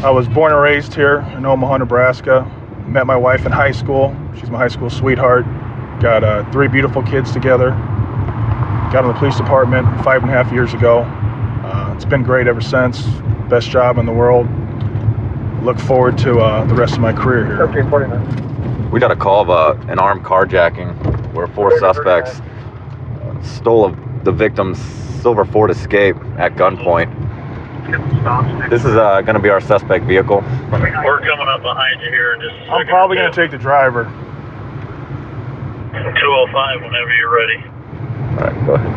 I was born and raised here in Omaha, Nebraska. Met my wife in high school. She's my high school sweetheart. Got 3 beautiful kids together. Got in the police department 5.5 years ago. It's been great ever since. Best job in the world. Look forward to the rest of my career here. Okay, 49. We got a call of an armed carjacking where 4 suspects stole the victim's silver Ford Escape at gunpoint. This is going to be our suspect vehicle. We're coming up behind you here in just a second. I'm probably going to take the driver. 205 whenever you're ready. All right, go ahead.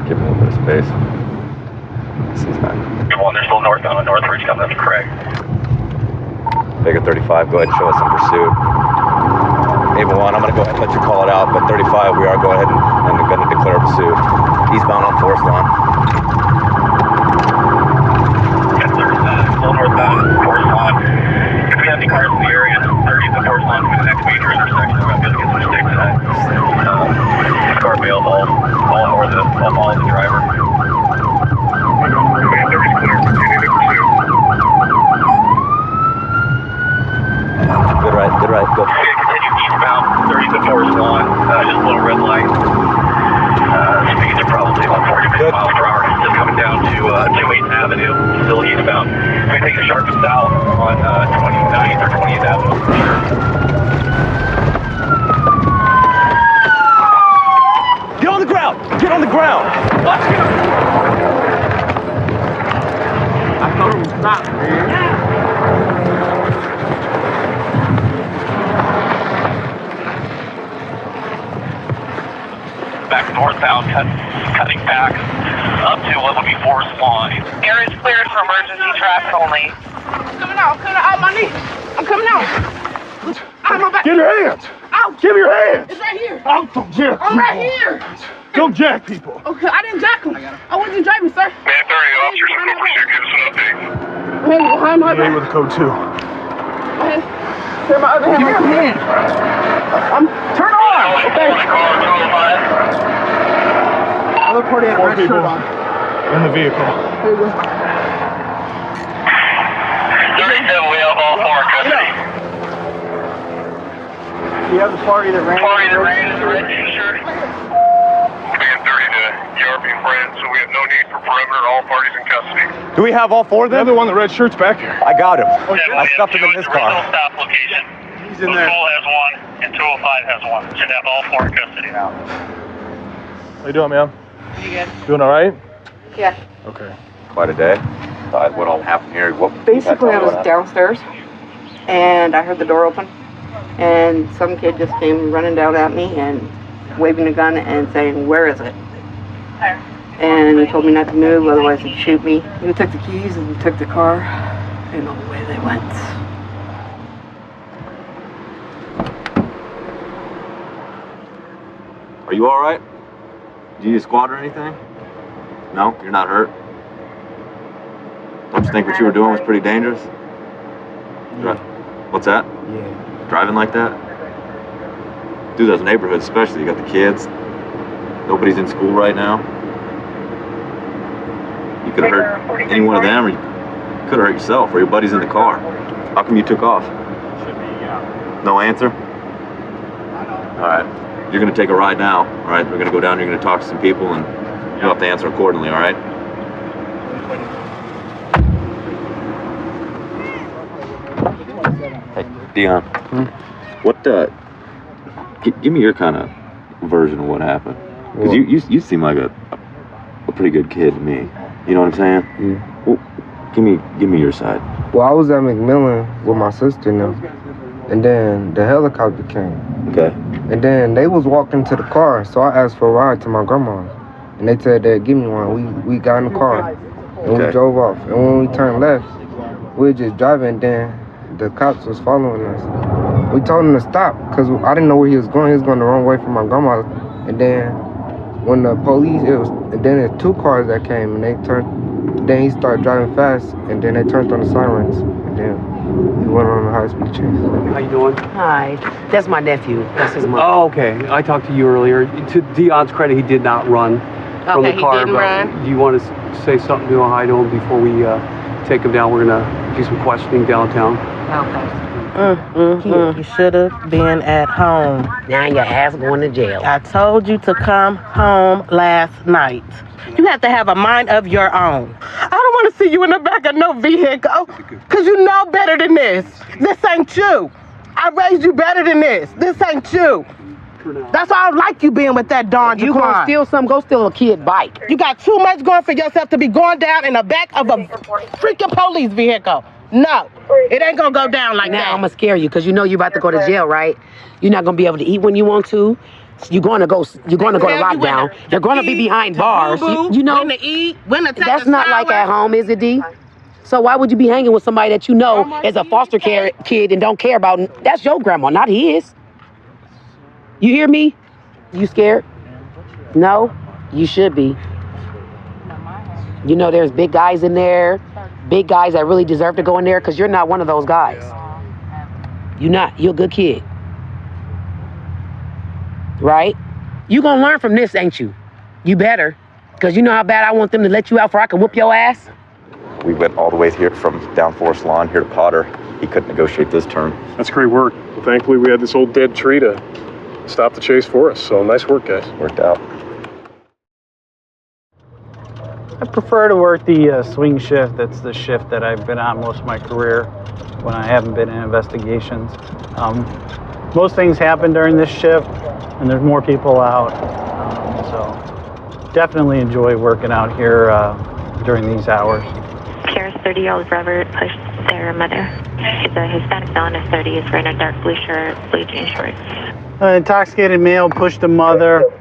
Give him a little bit of space. This is not. Come on, they're still northbound on Northridge coming up to Craig. Vega 35, go ahead and show us some pursuit. Able 1, I'm going to go ahead and let you call it out, but 35, we are going ahead and going to declare pursuit. Eastbound on Forest Lawn. Yes, sir. Still northbound, Forest Lawn. If we have any cars in the area, 30th and Forest Lawn for the next major intersection. We're going to be able to get some sticks at that. Car bailed all the driver. Good right, go. Continue eastbound, 30th and Forest Lawn. Just a little red light. Speeds are probably about 40 miles per hour. Just coming down to 28th Avenue, still eastbound. We take a sharp south on 29th or 20th Avenue for sure. Get on the ground! Get on the ground! Let's go! I thought it was not, man. Back northbound, cutting back up to what would be Forest Lawn. Area is cleared for emergency traffic only. I'm coming out my knee. I'm coming out. Out my back. Get your hands! Out. Give me your hands! It's right here. Out, don't jack I'm people. right here. Don't jack people. Okay, I didn't jack him. I wasn't driving, sir. Man 30, officers in full pursuit, give us an update. Behind my A back. with a code 2. Here, my other hand. Give me your hand. Turn on. Okay. Other party had a 4 red people shirt on. in the vehicle. Here we go. 37, we have all 4 in custody. You have the party that ran. Party that ran is a red t-shirt. Man 30 to ERP friends, so we have no need for perimeter. All parties in custody. Do we have all 4 of The them? other one, the red shirt's back here. I got him. Yeah, I stuffed him in this car. Stop location. He's in there. Louisville has 1 and 205 has 1. Should have all 4 in custody now. How you doing, ma'am? You good? Doing all right? Yeah. Okay. Quite a day. Thought what all happened here. Basically, I was downstairs, and I heard the door open, and some kid just came running down at me and waving a gun and saying, "Where is it?" And he told me not to move, otherwise he'd shoot me. He took the keys and took the car, and away they went. Are you all right? Do you need a squad or anything? No? You're not hurt? Don't you think what you were doing was pretty dangerous? What's that? Yeah. Driving like that? Dude, those neighborhoods especially, you got the kids. Nobody's in school right now. You could have hurt any one of them, or you could have hurt yourself, or your buddy's in the car. How come you took off? No answer? Alright. You're gonna take a ride now, alright? We're gonna go down, you're gonna talk to some people, and you'll have to answer accordingly, alright? Hey, Dion. What, give me your kind of version of what happened. Because you seem like a pretty good kid to me. You know what I'm saying? Yeah. Well, give me your side. Well, I was at McMillan with my sister now, and then the helicopter came. Okay. And then they was walking to the car, so I asked for a ride to my grandma's. And they said they'd give me one. We got in the car, and we drove off. And when we turned left, we were just driving, and then the cops was following us. We told him to stop, because I didn't know where he was going. He was going the wrong way from my grandma. And then when the police, and then there's 2 cars that came, and they turned, then he started driving fast, and then they turned on the sirens, and then he went on a high-speed chase. How you doing? Hi. That's my nephew. That's his mother. Oh, okay. I talked to you earlier. To Dion's credit, he did not run. from the he car. didn't but run? do you want to say something to hi to him before we take him down? We're gonna do some questioning downtown. You should have been at home. Now your ass going to jail. I told you to come home last night. You have to have a mind of your own. I don't want to see you in the back of no vehicle, because you know better than this. This ain't you. I raised you better than this. This ain't you. That's why I don't like you being with that darn You gonna steal something, go steal a kid bike. You got too much going for yourself to be going down in the back of a freaking police vehicle. No, it ain't gonna go down like Now that. I'm gonna scare you because you know you're about to go to jail, right? You're not gonna be able to eat when you want to. You're gonna go to lockdown. You're gonna be behind bars. You know, when to eat, when to take that's a not like shower. at home, is it, D? So why would you be hanging with somebody that you know is a foster care kid and don't care about? That's your grandma, not his. You hear me? You scared? No? You should be. You know there's big guys in there, big guys that really deserve to go in there because you're not one of those guys. You're not. You're a good kid. Right? You gonna learn from this, ain't you? You better. Because you know how bad I want them to let you out for I can whoop your ass? We went all the way here from down Forest Lawn here to Potter. He couldn't negotiate this turn. That's great work. Well, thankfully, we had this old dead tree to stop the chase for us. So nice work, guys. Worked out. I prefer to work the swing shift. That's the shift that I've been on most of my career when I haven't been in investigations. Most things happen during this shift, and there's more people out. So definitely enjoy working out here during these hours. Kara's 30-year-old brother pushed their mother. He's a Hispanic male in his 30s wearing a dark blue shirt, blue jean shorts. An intoxicated male pushed the mother. His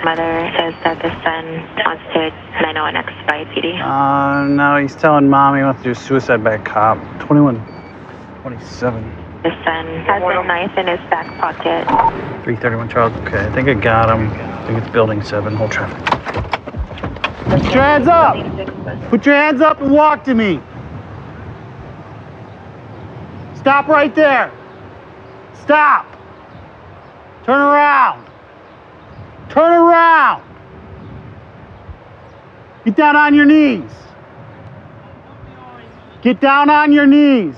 mother says that the son wants to 901X by PD. No, he's telling mom he wants to do suicide by a cop. 2127. The son has a knife in his back pocket. 331 Charles. Okay, I think I got him. I think it's building 7. Hold traffic. Put your hands up! Put your hands up and walk to me. Stop right there. Stop. Turn around. Turn around. Get down on your knees. Get down on your knees.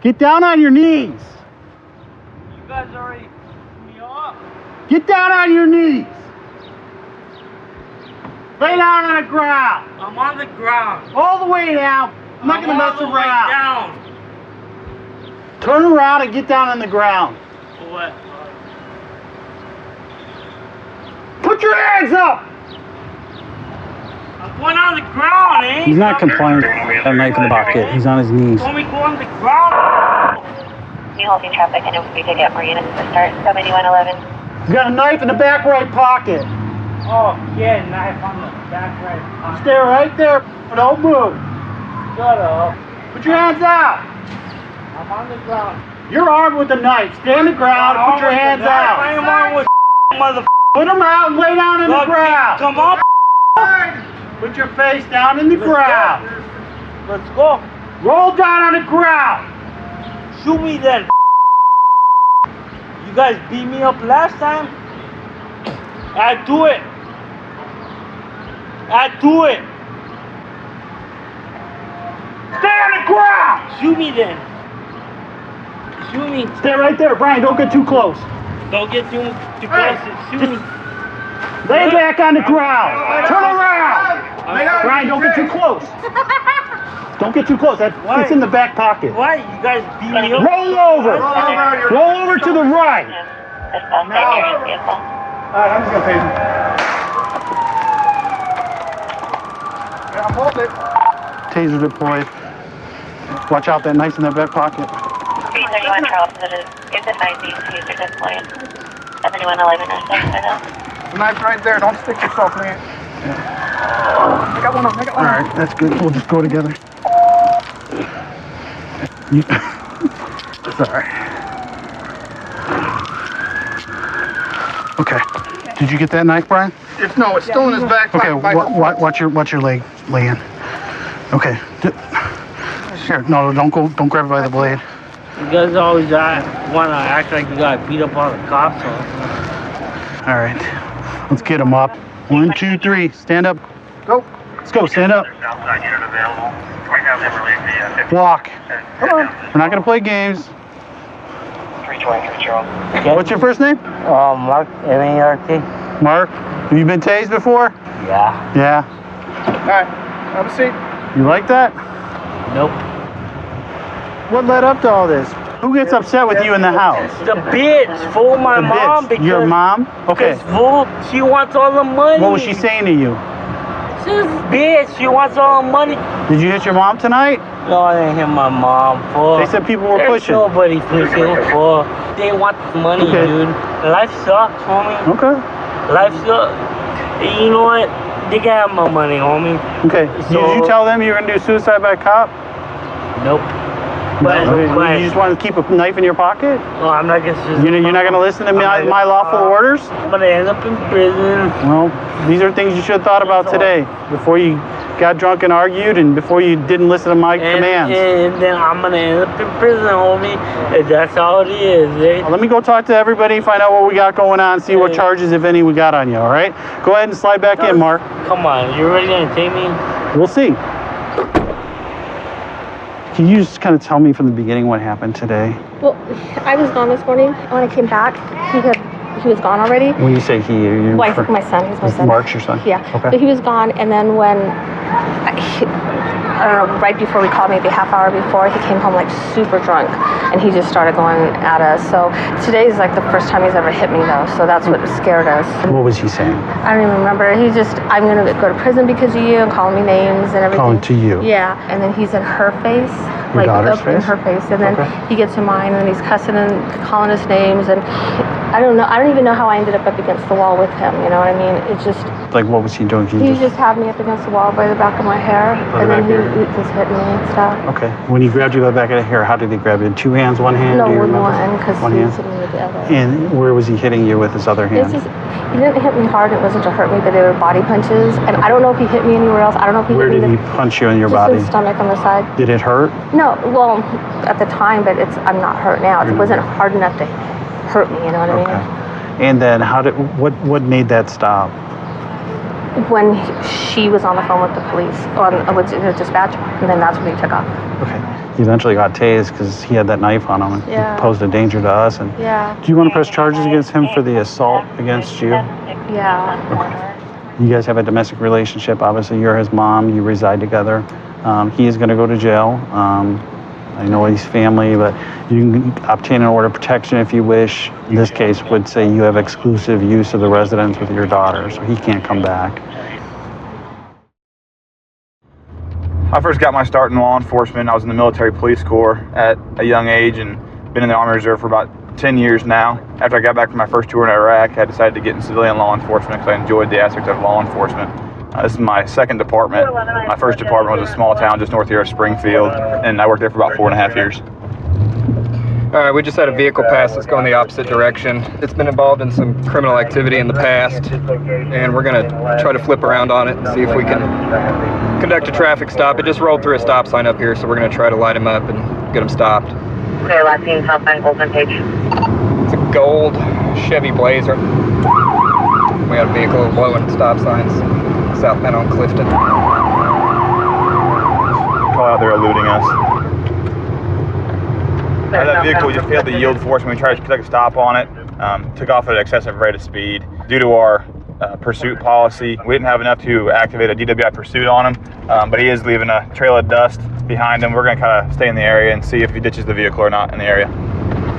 Get down on your knees. You guys already put me up. Get down on your knees. Lay down on the ground. I'm on the ground. All the way down. I'm not going to mess all the around. way down. Turn around and get down on the ground. What? Put your hands up. I'm going on the ground, eh? He's not complaining. Got a knife in the pocket. He's on his knees. Told me go on the ground. You halting traffic and we could get Marina to start 7111. He's got a knife in the back right pocket. Oh, yeah, knife on the back right pocket. Stay right there. Don't move. Shut up. Put your hands out. I'm on the ground. You're armed with a knife. Stay on the ground. Put your hands out. I am on with mother. Put them out and lay down on the ground. Come on. Put your face down in the ground. Let's go. Roll down on the ground. Shoot me then. You guys beat me up last time. I do it. I do it. Stay on the ground. Shoot me then. Shoot me. Stay right there, Brian. Don't get too close. Don't get too close. Shoot me. Lay back on the ground. Turn around. Brian, don't get too close. Don't get too close. It's in the back pocket. Why? You guys beat me up. Roll over. Roll over to the right. Alright, I'm just gonna pay you. Yeah, I'm holding it. Taser deployed. Watch out, that knife's in their back pocket. 331 Charles, it's a 90 taser deployed. 7111 or 6 right now. The knife's right there. Don't stick yourself in it. I got one. All right, that's good. We'll just go together. Sorry. Okay. Did you get that knife, Brian? No, it's still in his back. Okay. Watch your leg lay in. Okay. Here. No, don't go. Don't grab it by the blade. You guys always want to act like you got beat up on the cops. All right. Let's get them up. 1, 2, 3. Stand up. Go. Let's go. Stand up. Walk. Come on. We're not gonna play games. 323 Charles. What's your first name? Mark, M-A-R-K. Mark. Have you been tased before? Yeah. Yeah. All right, have a seat. You like that? Nope. What led up to all this? Who gets upset with you in the house? The bitch, fool, my The mom. bitch. Because, Your mom? Okay. Because, fool, she wants all the money. What was she saying to you? She's bitch, she wants all the money. Did you hit your mom tonight? No, I didn't hit my mom, fool. They said people were There's pushing. Nobody pushing, fool. They want the money, Okay. dude. Life sucks, homie. Okay. Life sucks. You know what? They can have my money, homie. Okay. So- Did you tell them you were gonna do suicide by cop? Nope. But You just want to keep a knife in your pocket? well, I'm not gonna. You're not going to listen to my lawful orders? I'm gonna end up in prison. Well, these are things you should have thought about today before you got drunk and argued and before you didn't listen to my commands. And then I'm gonna end up in prison, homie. And that's all it is, eh? Let me go talk to everybody, find out what we got going on, see what charges, if any, we got on you, all right? Go ahead and slide back in, Mark. Come on, you really gonna take me? We'll see. Can you just kind of tell me from the beginning what happened today? Well, I was gone this morning. When I came back, he was gone already. When you say he, you My son. He's my son. Mark's your son? Yeah. Okay. So he was gone, and then when I don't know, right before we called, maybe a half hour before, he came home like super drunk, and he just started going at us. So today is like the first time he's ever hit me, though. So that's what scared us. What was he saying? I don't even remember. He just, I'm gonna go to prison because of you, and calling me names and everything. Calling to you? Yeah. And then he's in her face. Your daughter's up in face? her face, and then Okay. he gets in mine, and he's cussing and calling us names, and I don't know. I don't even know how I ended up against the wall with him. You know what I mean? It's just Like, what was he doing? he just had me up against the wall by the back of my hair, and then he just hit me and stuff. Okay. When he grabbed you by the back of the hair, how did he grab you? In two hands, one hand? No, Do you with remember? one, because One he hand? was hitting me with the other. And where was he hitting you with his other hand? He didn't hit me hard. It wasn't to hurt me, but they were body punches, and I don't know if he hit me anywhere else. I don't know if he Where hit did me he punch you in your just body? in the stomach on the side. Did it hurt? No, well, at the time, but I'm not hurt now. It wasn't hard enough to hurt me. You know what I mean? Okay. And then what made that stop? When she was on the phone with the police, with the dispatch, and then that's when he took off. Okay. He eventually got tased because he had that knife on him and Yeah. he posed a danger to us. And Yeah. do you want to press charges against him for the assault against you? Yeah. You guys have a domestic relationship. Obviously, you're his mom. You reside together. He is going to go to jail. I know he's family, but you can obtain an order of protection if you wish. In this case, would say you have exclusive use of the residence with your daughter, so he can't come back. I first got my start in law enforcement. I was in the military police corps at a young age and been in the Army Reserve for about 10 years now. After I got back from my first tour in Iraq, I decided to get in civilian law enforcement because I enjoyed the aspect of law enforcement. This is my second department. My first department was a small town just north here of Springfield, and I worked there for about 4.5 years. All right, we just had a vehicle pass that's going the opposite direction. It's been involved in some criminal activity in the past, and we're gonna try to flip around on it and see if we can conduct a traffic stop. It just rolled through a stop sign up here, so we're gonna try to light him up and get him stopped. Okay, last seen southbound Golden Page. It's a gold Chevy Blazer. We got a vehicle blowing stop signs southbound on Clifton. Call out there eluding us. That vehicle just failed to yield for us when we tried to take a stop on it. Took off at an excessive rate of speed. Due to our pursuit policy, we didn't have enough to activate a DWI pursuit on him, but he is leaving a trail of dust behind him. We're going to kind of stay in the area and see if he ditches the vehicle or not in the area.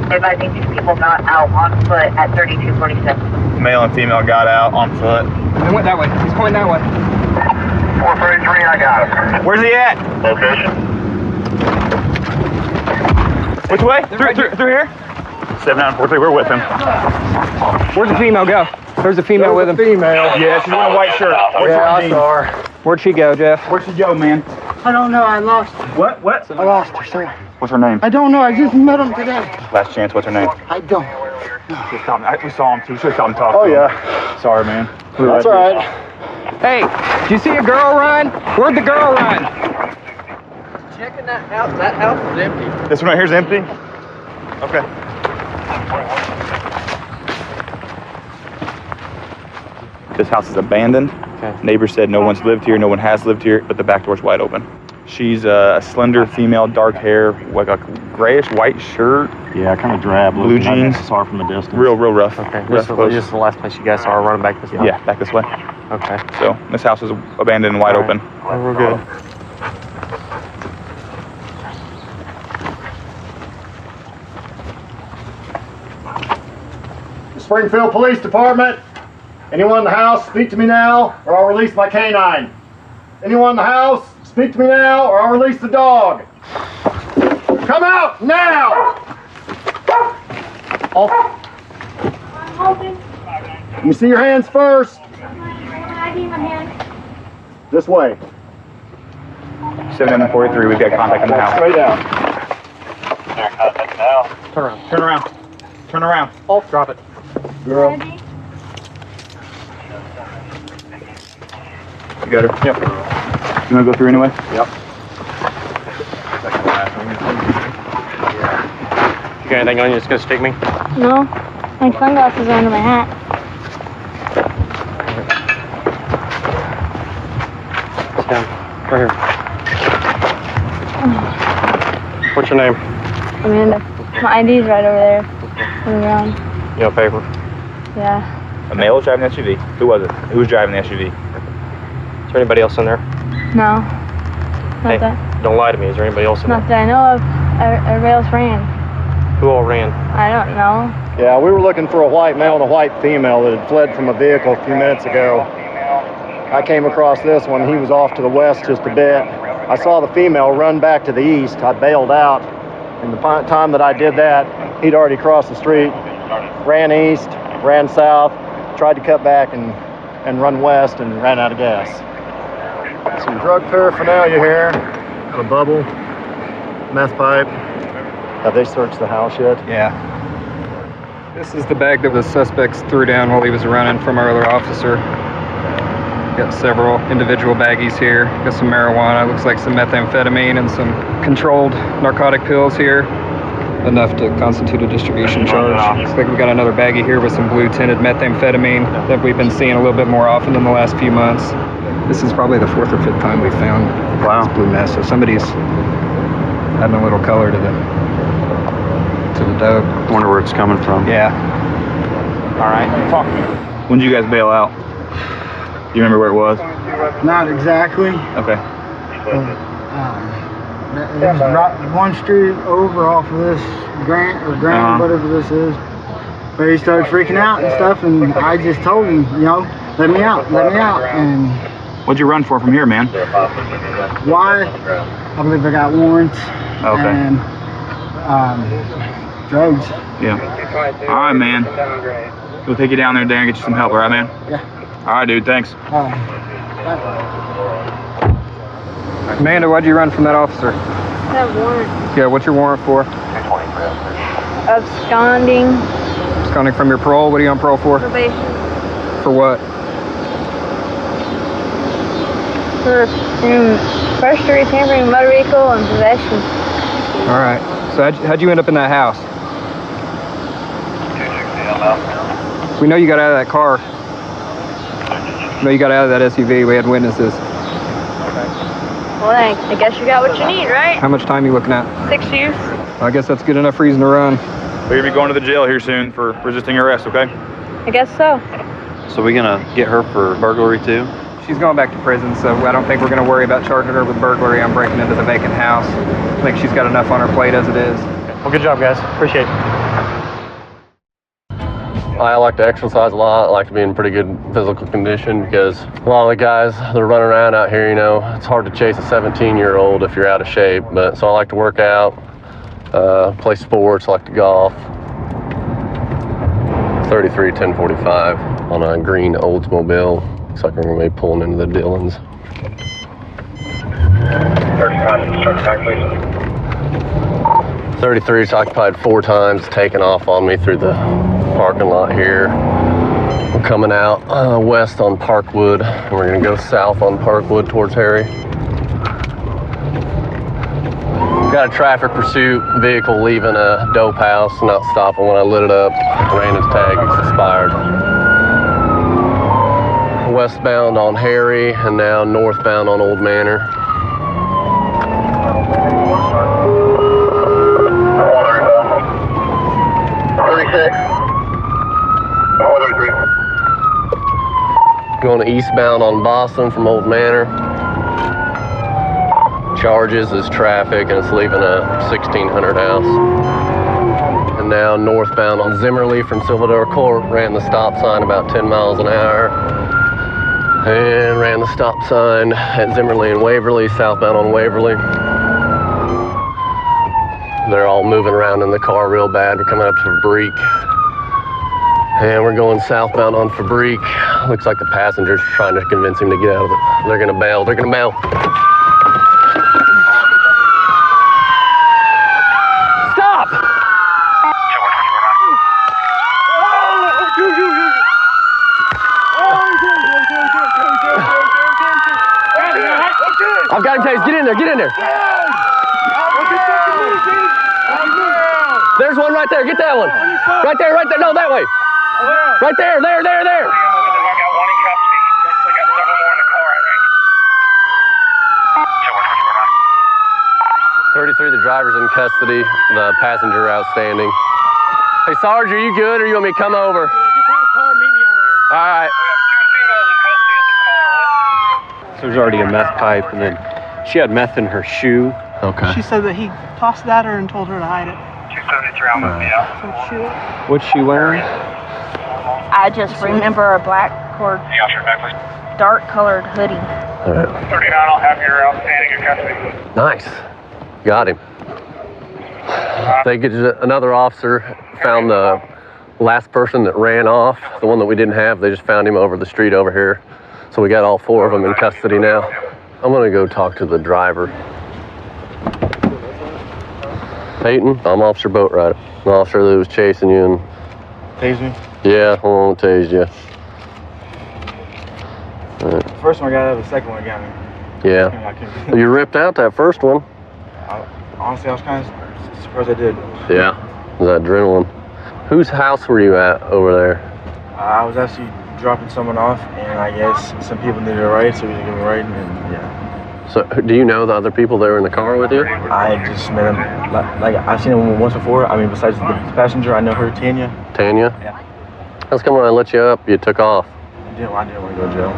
Advising 2 people got out on foot at 3246. Male and female got out on foot. He went that way. He's going that way. 433, I got him. Where's he at? Location? Which way? Through here? 7943, we're with him. Where'd the female go? There's a female with him. Female. Yeah, she's wearing a white shirt. I saw her. Where'd she go, Jeff? Where'd she go, man? I don't know. I lost her. What? I lost her, sir. What's her name? I don't know. I just met him today. Last chance, what's her name? I don't. We saw him too. We should have saw him talk to him. yeah. Sorry, man. That's all right. Hey, did you see a girl run? Where'd the girl run? Checking that house. That house is empty. This one right here's empty? Okay. This house is abandoned. Okay. Neighbors said no one's lived here, no one has lived here, but the back door's wide open. She's a slender female, dark hair, like a grayish white shirt. Yeah, kind of drab. Blue jeans. Saw her from a distance. Real rough. Okay. Rough This is the last place you guys saw her running back this way? Yeah, back this way. Okay. So this house is abandoned and wide open. Well, we're good. Springfield Police Department. Anyone in the house, speak to me now, or I'll release my canine. Anyone in the house, speak to me now, or I'll release the dog. Come out now! Let me see your hands first. This way. 743, we've got contact in the house. Straight out. Turn around. Turn around. Turn around. Oh, drop it. Girl. You got her? Yep. You want to go through anyway? Yep. You got anything on you that's gonna stick me? No, my sunglasses are under my hat. Sit down. Right here. What's your name? Amanda. My ID's right over there on the ground. You have paper? Yeah. A male was driving the SUV. Who was it? Who was driving the SUV? Is there anybody else in there? No. Not Hey, that. don't lie to me. Is there anybody else in Not there? that I know of. Everybody else ran. Who all ran? I don't know. Yeah, we were looking for a white male and a white female that had fled from a vehicle a few minutes ago. I came across this one. He was off to the west just a bit. I saw the female run back to the east. I bailed out. And the time that I did that, he'd already crossed the street, ran east, ran south, tried to cut back and run west and ran out of gas. Some drug paraphernalia here, got a bubble, meth pipe. Have they searched the house yet? Yeah. This is the bag that the suspects threw down while he was running from our other officer. Got several individual baggies here. Got some marijuana, looks like some methamphetamine and some controlled narcotic pills here. Enough to constitute a distribution charge. Looks like we got another baggie here with some blue tinted methamphetamine that we've been seeing a little bit more often in the last few months. This is probably the 4th or 5th time we found this blue mess. So somebody's adding a little color to the dope. Wonder where it's coming from. Yeah. All right. Talk to me. When did you guys bail out? Do you remember where it was? Not exactly. Okay. It was right one street over off of this Grant, whatever this is. But he started freaking out and stuff, and I just told him, you know, let me out. And What'd you run for from here, man? why? I believe I got warrants. Okay. And drugs. Yeah. All right, man. We'll take you down there, Dan, and get you some help, all right, man? Yeah. All right, dude. Thanks. Amanda, why'd you run from that officer? I have warrant. Yeah, what's your warrant for? Absconding. Absconding from your parole? What are you on parole for? Probation. For what? For first degree tampering, motor vehicle, and possession. All right. So how'd you end up in that house? We know you got out of that car. We know you got out of that SUV. We had witnesses. Well, then, I guess you got what you need, right? How much time you looking at? 6 years. I guess that's good enough reason to run. We're gonna be going to the jail here soon for resisting arrest, okay? I guess so. So we gonna get her for burglary too? She's going back to prison, so I don't think we're gonna worry about charging her with burglary on breaking into the vacant house. I think she's got enough on her plate as it is. Well, good job, guys. Appreciate it. I like to exercise a lot. I like to be in pretty good physical condition because a lot of the guys that are running around out here, you know, it's hard to chase a 17-year-old if you're out of shape. But so I like to work out, play sports, I like to golf. 33 1045 on a green Oldsmobile. Looks like we're gonna be pulling into the Dillons. 33's occupied 4 times, taken off on me through the parking lot here. We're coming out west on Parkwood, and we're gonna go south on Parkwood towards Harry. Got a traffic pursuit vehicle leaving a dope house, not stopping when I lit it up. Ran his tag, it's expired. westbound on Harry and now northbound on Old Manor. Going eastbound on Boston from Old Manor. Charges is traffic and it's leaving a 1600 house. And now northbound on Zimmerly from Silverdale Court. Ran the stop sign about 10 miles an hour. And ran the stop sign at Zimmerly and Waverly, southbound on Waverly. They're all moving around in the car real bad. We're coming up to Fabrique. And we're going southbound on Fabrique. Looks like the passenger's trying to convince him to get out of it. They're gonna bail, they're gonna bail. Stop! I've got him tased, get in there, get in there. There's one right there, get that one. Right there, no, that way. Right there, there. 33, the driver's in custody, the passenger outstanding. Hey, Sarge, are you good or you want me to come over? All right. There's already a meth pipe, and then she had meth in her shoe. Okay. She said that he tossed it at her and told her to hide it. What's she wearing? I just remember a black or dark colored hoodie. All right. 39, I'll have your outstanding in custody. Nice. Got him. They get another officer found the last person that ran off, the one that we didn't have. They just found him over the street over here. So we got all 4 of them in custody now. I'm gonna go talk to the driver. Peyton, I'm Officer Boatrider. The officer that was chasing you and... Tased me? Yeah, I won't tase you. Right. The first one got out, the second one got me. Yeah. You ripped out that first one. Honestly, I was kind of surprised I did. Yeah, that adrenaline. Whose house were you at over there? I was actually dropping someone off, and I guess some people needed a ride, so we gave them a ride, and yeah. So, do you know the other people that were in the car with you? I just met them, like I've seen them once before. I mean, besides the passenger, I know her, Tanya. Tanya? Yeah. How's come when I let you up, you took off? I didn't want to go to jail.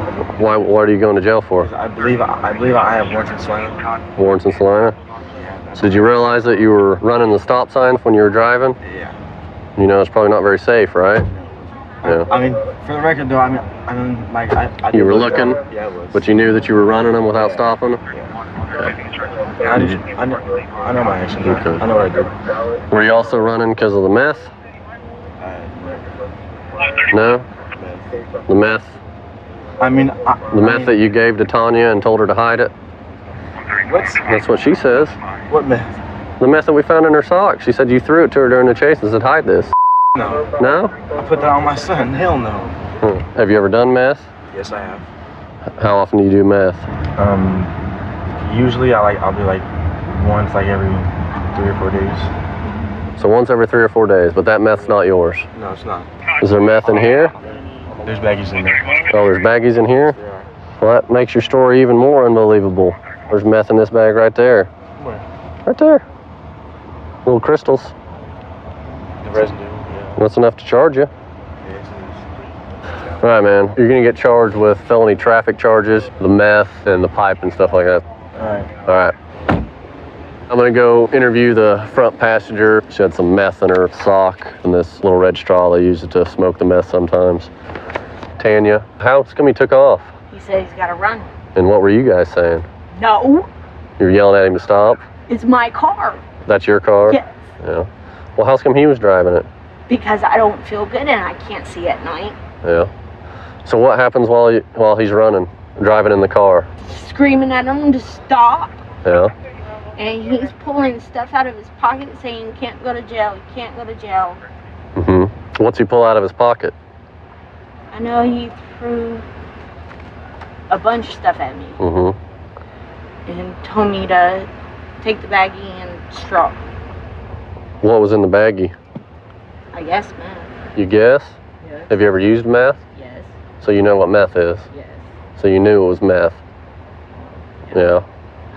What are you going to jail for? I believe I have warrants in Salina. Warrants in Salina? So did you realize that you were running the stop signs when you were driving? Yeah. You know, it's probably not very safe, right? Yeah. I mean, for the record though, I mean, like I you were looking, yeah, it was. But you knew that you were running them without stopping them? Yeah. I know my actions. Okay. I know what I did. Were you also running because of the meth? No? The meth? I mean, the meth that you gave to Tanya and told her to hide it? What? That's what she says. What meth? The meth that we found in her sock. She said you threw it to her during the chase and said hide this. No. No? I put that on my son. Hell no. Have you ever done meth? Yes, I have. How often do you do meth? Usually I'll do like once like every 3 or 4 days. So once every 3 or 4 days, but that meth's not yours? No, it's not. Is there meth in here? There's baggies in there. Oh, there's baggies in here? Well, that makes your story even more unbelievable. There's meth in this bag right there. Where? Right there. Little crystals. The residue, yeah. That's enough to charge you. All right, man. You're gonna get charged with felony traffic charges, the meth, and the pipe and stuff like that. All right. All right. I'm gonna go interview the front passenger. She had some meth in her sock and this little red straw. They use it to smoke the meth sometimes. Tanya, how come he took off? He said he's got to run. And what were you guys saying? No, You were yelling at him to stop? it's my car That's your car? Yes. Yeah. Well, how's come he was driving it? because I don't feel good and I can't see at night. Yeah. So what happens while he's running, driving in the car? Screaming at him to stop, Yeah. and he's pulling stuff out of his pocket saying, "You can't go to jail, you can't go to jail." Mm-hmm. What's he pull out of his pocket? I know he threw a bunch of stuff at me Mm-hmm. and told me to take the baggie and straw. What was in the baggie? I guess, man. You guess? Yes. Have you ever used meth? Yes. So you know what meth is? Yes. So you knew it was meth? Yeah.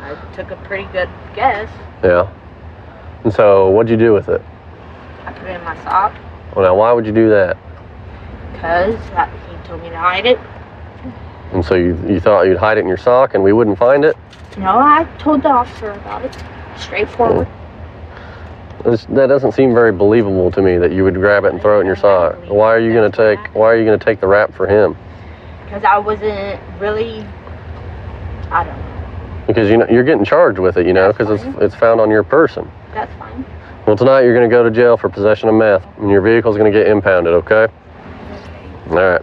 I took a pretty good guess. Yeah. And so what'd you do with it? I put it in my sock Well, now why would you do that? because he told me to hide it. And so you thought you'd hide it in your sock and we wouldn't find it? No, I told the officer about it. Straightforward. That doesn't seem very believable to me that you would grab it and throw it in your sock. Why are you gonna take the rap for him? Because I wasn't really, I don't know. Because you're getting charged with it, because it's found on your person. That's fine. Well, tonight you're gonna go to jail for possession of meth, and your vehicle's gonna get impounded. Okay? All right.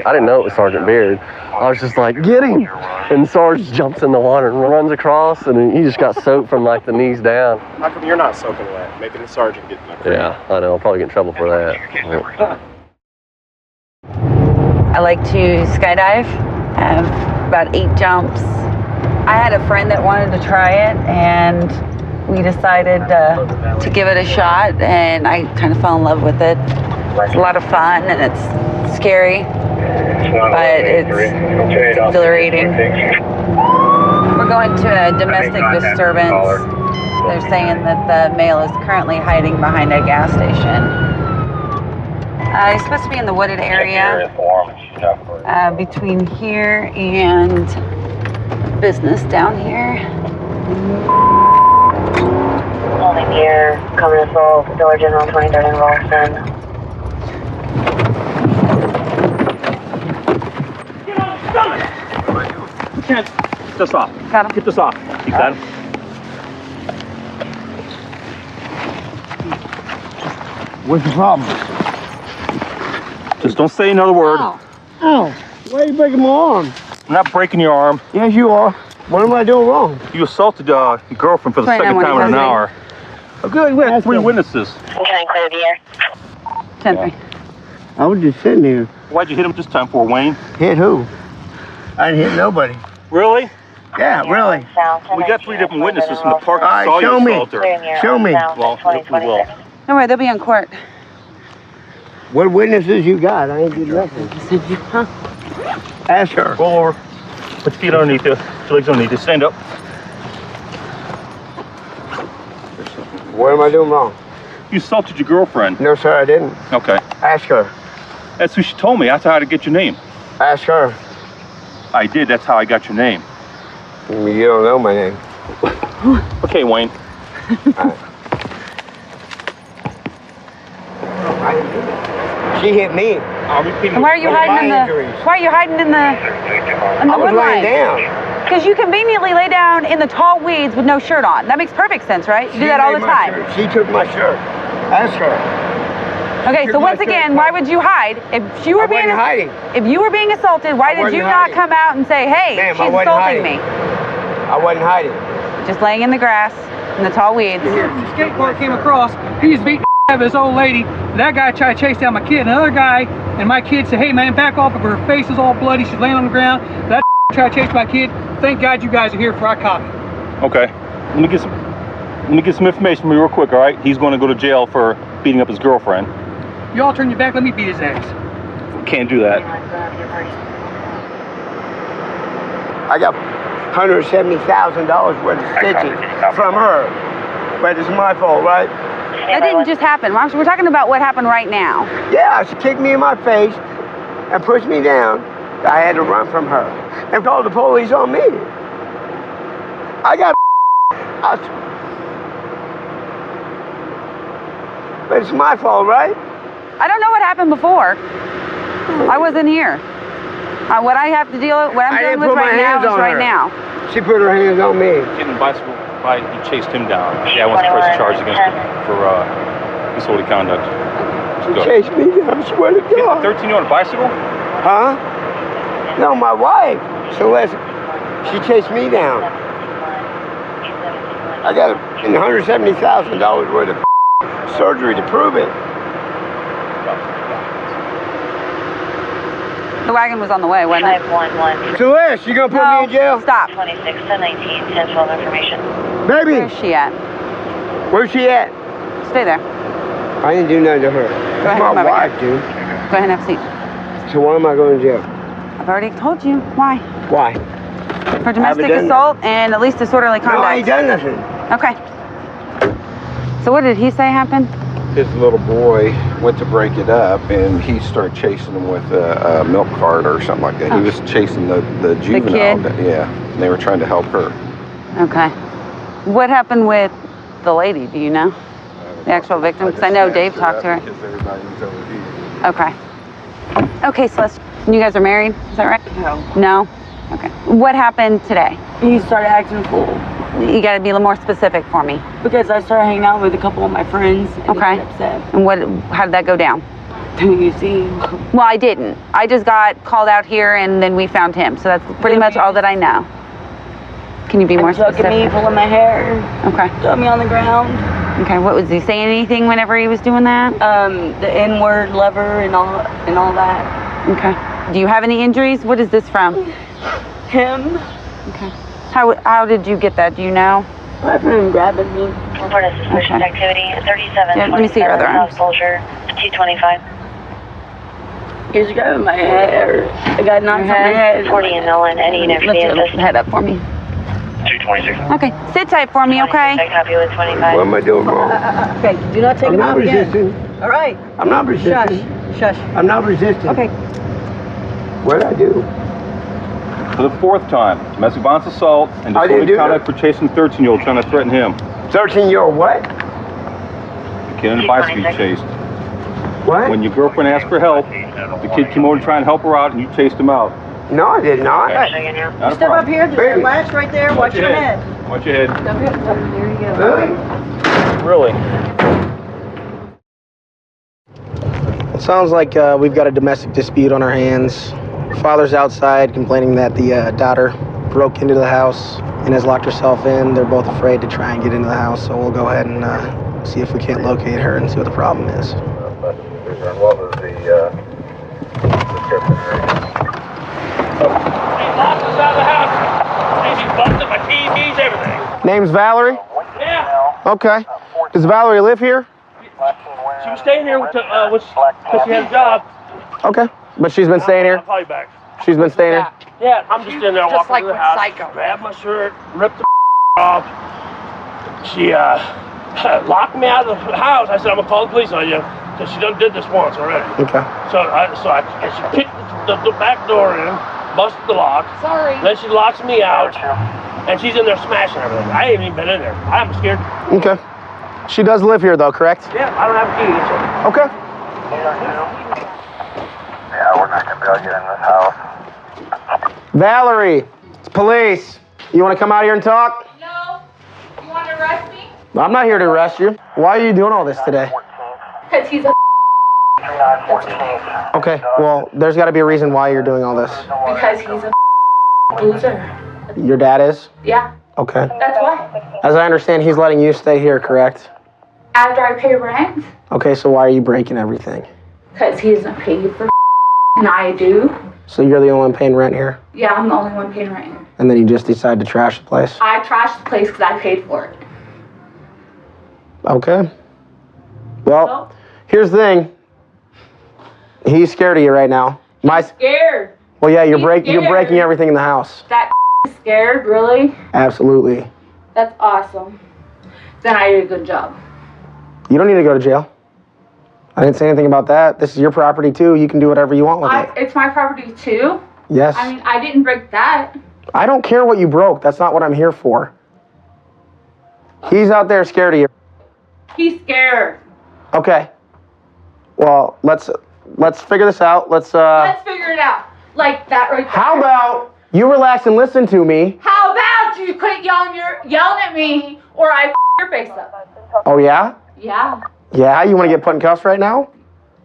I didn't know it was Sergeant Beard. I was just like, get him! And Sarge jumps in the water and runs across, and he just got soaked from like the knees down. How come you're not soaking wet, making the sergeant get in the Yeah, I know. I'll probably get in trouble for that. I like to skydive. I have about 8 jumps. I had a friend that wanted to try it, and we decided to give it a shot, and I kind of fell in love with it. It's a lot of fun, and it's scary, but it's exhilarating. We're going to a domestic disturbance. They're saying that the male is currently hiding behind a gas station. He's supposed to be in the wooded area between here and business down here. Holding near Common Assault, Dollar General 23rd and Ralston. Get this off. Got him. Get this off. You got him? What's the problem? Just don't say another word. Ow. Why are you breaking my arm? I'm not breaking your arm. Yes, you are. What am I doing wrong? You assaulted your girlfriend for the second time in an hour. Okay, we had 3 witnesses. I'm trying to clear the air. 10-3. I was just sitting here. Why'd you hit him this time for, Wayne? Hit who? I didn't hit nobody. Really? Yeah, really. We got 3 different witnesses from the park that saw show you me. assault her. Show me. Well, we will. Don't worry, they'll be in court. What witnesses you got? I ain't did nothing. Huh? Ask her. Roll over. Put your feet underneath you. Put your legs underneath you. Stand up. What am I doing wrong? You assaulted your girlfriend. No, sir, I didn't. Okay. Ask her. That's who she told me. That's how to get your name. Ask her. I did. That's how I got your name. You don't know my name. Okay, Wayne. She hit me. And why are you hiding in the? Why are you hiding in the I was wood line? laying down. Because you conveniently lay down in the tall weeds with no shirt on. That makes perfect sense, right? You do that all the time. She took my shirt. Ask her. Okay, so once again, why would you hide? If you were being hiding. If you were being assaulted, why did you not come out and say, "Hey, Ma'am, she's assaulting me"? I wasn't hiding. Just laying in the grass in the tall weeds. The skate park came across. He was beating the of this old lady. That guy tried to chase down my kid. Another guy and my kid said, "Hey man, back off of her. Her face is all bloody. She's laying on the ground." That tried to chase my kid. Thank God you guys are here for our copy. Okay. Let me get some information from you real quick, all right? He's going to go to jail for beating up his girlfriend. Y'all turn your back. Let me beat his ass. Can't do that. I got $170,000 worth of stitches from her. But it's my fault, right? That didn't just happen. We're talking about what happened right now. Yeah, she kicked me in my face and pushed me down. I had to run from her and called the police on me. I got but it's my fault, right? I don't know what happened before. I wasn't here. What I have to deal with, what I'm dealing with right now is right now. She put her hands on me. Getting bicycle by, you chased him down. Yeah, I want to press a charge against him for disorderly conduct. She chased me down, I swear to God. 13-year-old bicycle? Huh? No, my wife, Celeste, she chased me down. I got $170,000 worth of surgery to prove it. The wagon was on the way, wasn't it? 511. Celeste, you gonna put me in jail? Stop. 26 to 19, 1012 information. Baby! Where's she at? Where's she at? Stay there. I didn't do nothing to her. Go That's ahead, my come over wife, here. dude. Go ahead and have a seat. So why am I going to jail? I've already told you. Why? Why? For domestic assault and at least disorderly conduct. No, I ain't done nothing. Okay. So what did he say happened? His little boy went to break it up, and he started chasing him with a milk cart or something like that. He was chasing the juvenile. Yeah, and they were trying to help her. Okay. What happened with the lady? Do you know? The actual victim? Because I know Dave talked to her. Because everybody's over here. Okay. Okay, Celeste, you guys are married? Is that right? No. No? Okay. What happened today? He started acting a fool. You got to be a little more specific for me. Because I started hanging out with a couple of my friends. And Okay. He got upset. And how did that go down? You see? Well, I didn't. I just got called out here and then we found him. So that's pretty much all that I know. Can you be more specific? Look at me, pulling my hair. Okay. Throw me on the ground. Okay. What was he saying? Anything whenever he was doing that? The N-word lover and all that. Okay. Do you have any injuries? What is this from? Him. Okay. How did you get that? Do you know? My friend grabbing me. Report of suspicious activity. 37. Yeah, let me see your other arm. South Soldier. 225. He was grabbing my hair. I got knocked on my head. 40 and Nolan. Any unit for Lift the your assist. head up for me. 226. Okay. Sit tight for me, okay? I copy with 25. What am I doing wrong? Okay, do not take I'm it not out again. resisting. All right. I'm not resisting. Shush. I'm not resisting. Okay. What did I do? For the fourth time, domestic violence assault and I didn't disorderly do conduct for chasing a 13-year-old trying to threaten him. 13-year-old what? The kid on the bicycle you chased. What? When your girlfriend asked for help, the kid came over to try and help her out, and you chased him out. No, I did not. Okay. Not a Step up problem. here. There's a latch right there. Watch your head. Watch your head. There you go. Really? It sounds like we've got a domestic dispute on our hands. Father's outside complaining that the daughter broke into the house and has locked herself in. They're both afraid to try and get into the house, so we'll go ahead and see if we can't locate her and see what the problem is. What was He locked us out of the house. He busted my TVs, everything. Name's Valerie? Yeah. Okay. Does Valerie live here? She was staying here because she had a job. Okay. But she's been staying I'll here? call you back. She's been staying here? Yeah, I'm just in there Just walking like to the with house, Psycho. grabbed my shirt, ripped the off. She locked me out of the house. I said, I'm gonna call the police on you because she done did this once already. Okay. So she kicked the back door in, busted the lock. Sorry. Then she locks me out, and she's in there smashing everything. I ain't even been in there. I'm scared. Okay. She does live here though, correct? Yeah, I don't have a key. So. Okay. Yeah, we're not gonna be able to get in this house. Valerie, it's police. You want to come out here and talk? No. You want to arrest me? I'm not here to arrest you. Why are you doing all this today? Because he's a Okay, well, there's got to be a reason why you're doing all this. because he's a loser. Your dad is? Yeah, Okay. that's why. As I understand, he's letting you stay here, correct? After I pay rent, Okay, so why are you breaking everything? because he doesn't pay for and I do. So you're the only one paying rent here? Yeah, I'm the only one paying rent. And then you just decide to trash the place? I trashed the place because I paid for it. Okay. Well, here's the thing. He's scared of you right now. Scared. Well, yeah, you're He's you're breaking scared. everything in the house. That scared, really? Absolutely. That's awesome. Then I did a good job. You don't need to go to jail. I didn't say anything about that. This is your property too. You can do whatever you want with it. It's my property too. Yes. I mean, I didn't break that. I don't care what you broke. That's not what I'm here for. He's out there scared of you. He's scared. Okay. Well, let's figure this out. Let's figure it out. Like that right there. How about you relax and listen to me? How about you quit yelling at me or I your face up? Oh yeah? Yeah. Yeah, you want to get put in cuffs right now?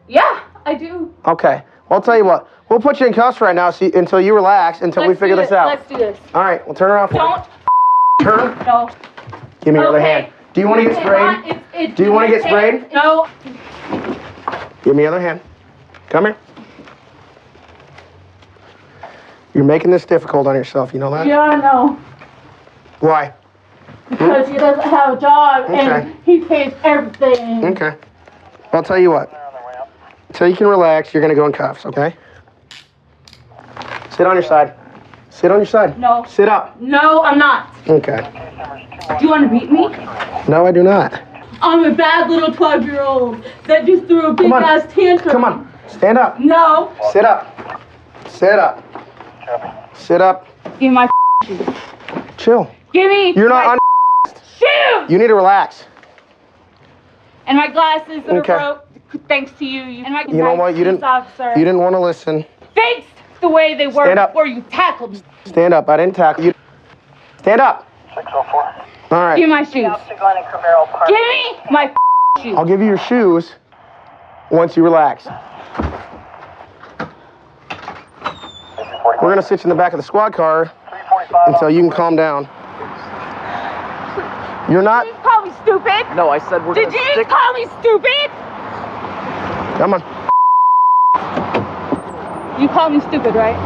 Yeah, I do. Okay. Well, I'll tell you what. We'll put you in cuffs right now until you relax, until we Let's figure do this it. out. Let's do this. All right, well, turn around for me. Don't. Turn. No. Give me your other Okay. hand. Do you want to get sprayed? Do you want to get sprayed? No. Give me your other hand. Come here. You're making this difficult on yourself, you know that? Yeah, I know. Why? Because he doesn't have a job Okay. and he pays everything. Okay. I'll tell you what. Till you can relax, you're gonna go in cuffs, okay? Sit on your side. Sit on your side. No. Sit up. No, I'm not. Okay. Do you want to beat me? No, I do not. I'm a bad little 12-year-old that just threw a big ass tantrum. Come on. Stand up. No. Sit up. Sit up. Sit up. Give me my shoes. Chill. Give me. You're not on shoes. You need to relax. And my glasses that Okay. are broke, thanks to you. And my You know what? You didn't want to listen. Thanks the way they were Stand up. before you tackled me. Stand up. I didn't tackle you. Stand up. 604. All right. Give me my shoes. Give me my shoes. I'll give you your shoes once you relax. We're gonna sit you in the back of the squad car until you can calm down. You're not. Did you call me stupid? No, I said we're Did you just call me stupid? Come on. You called me stupid, right?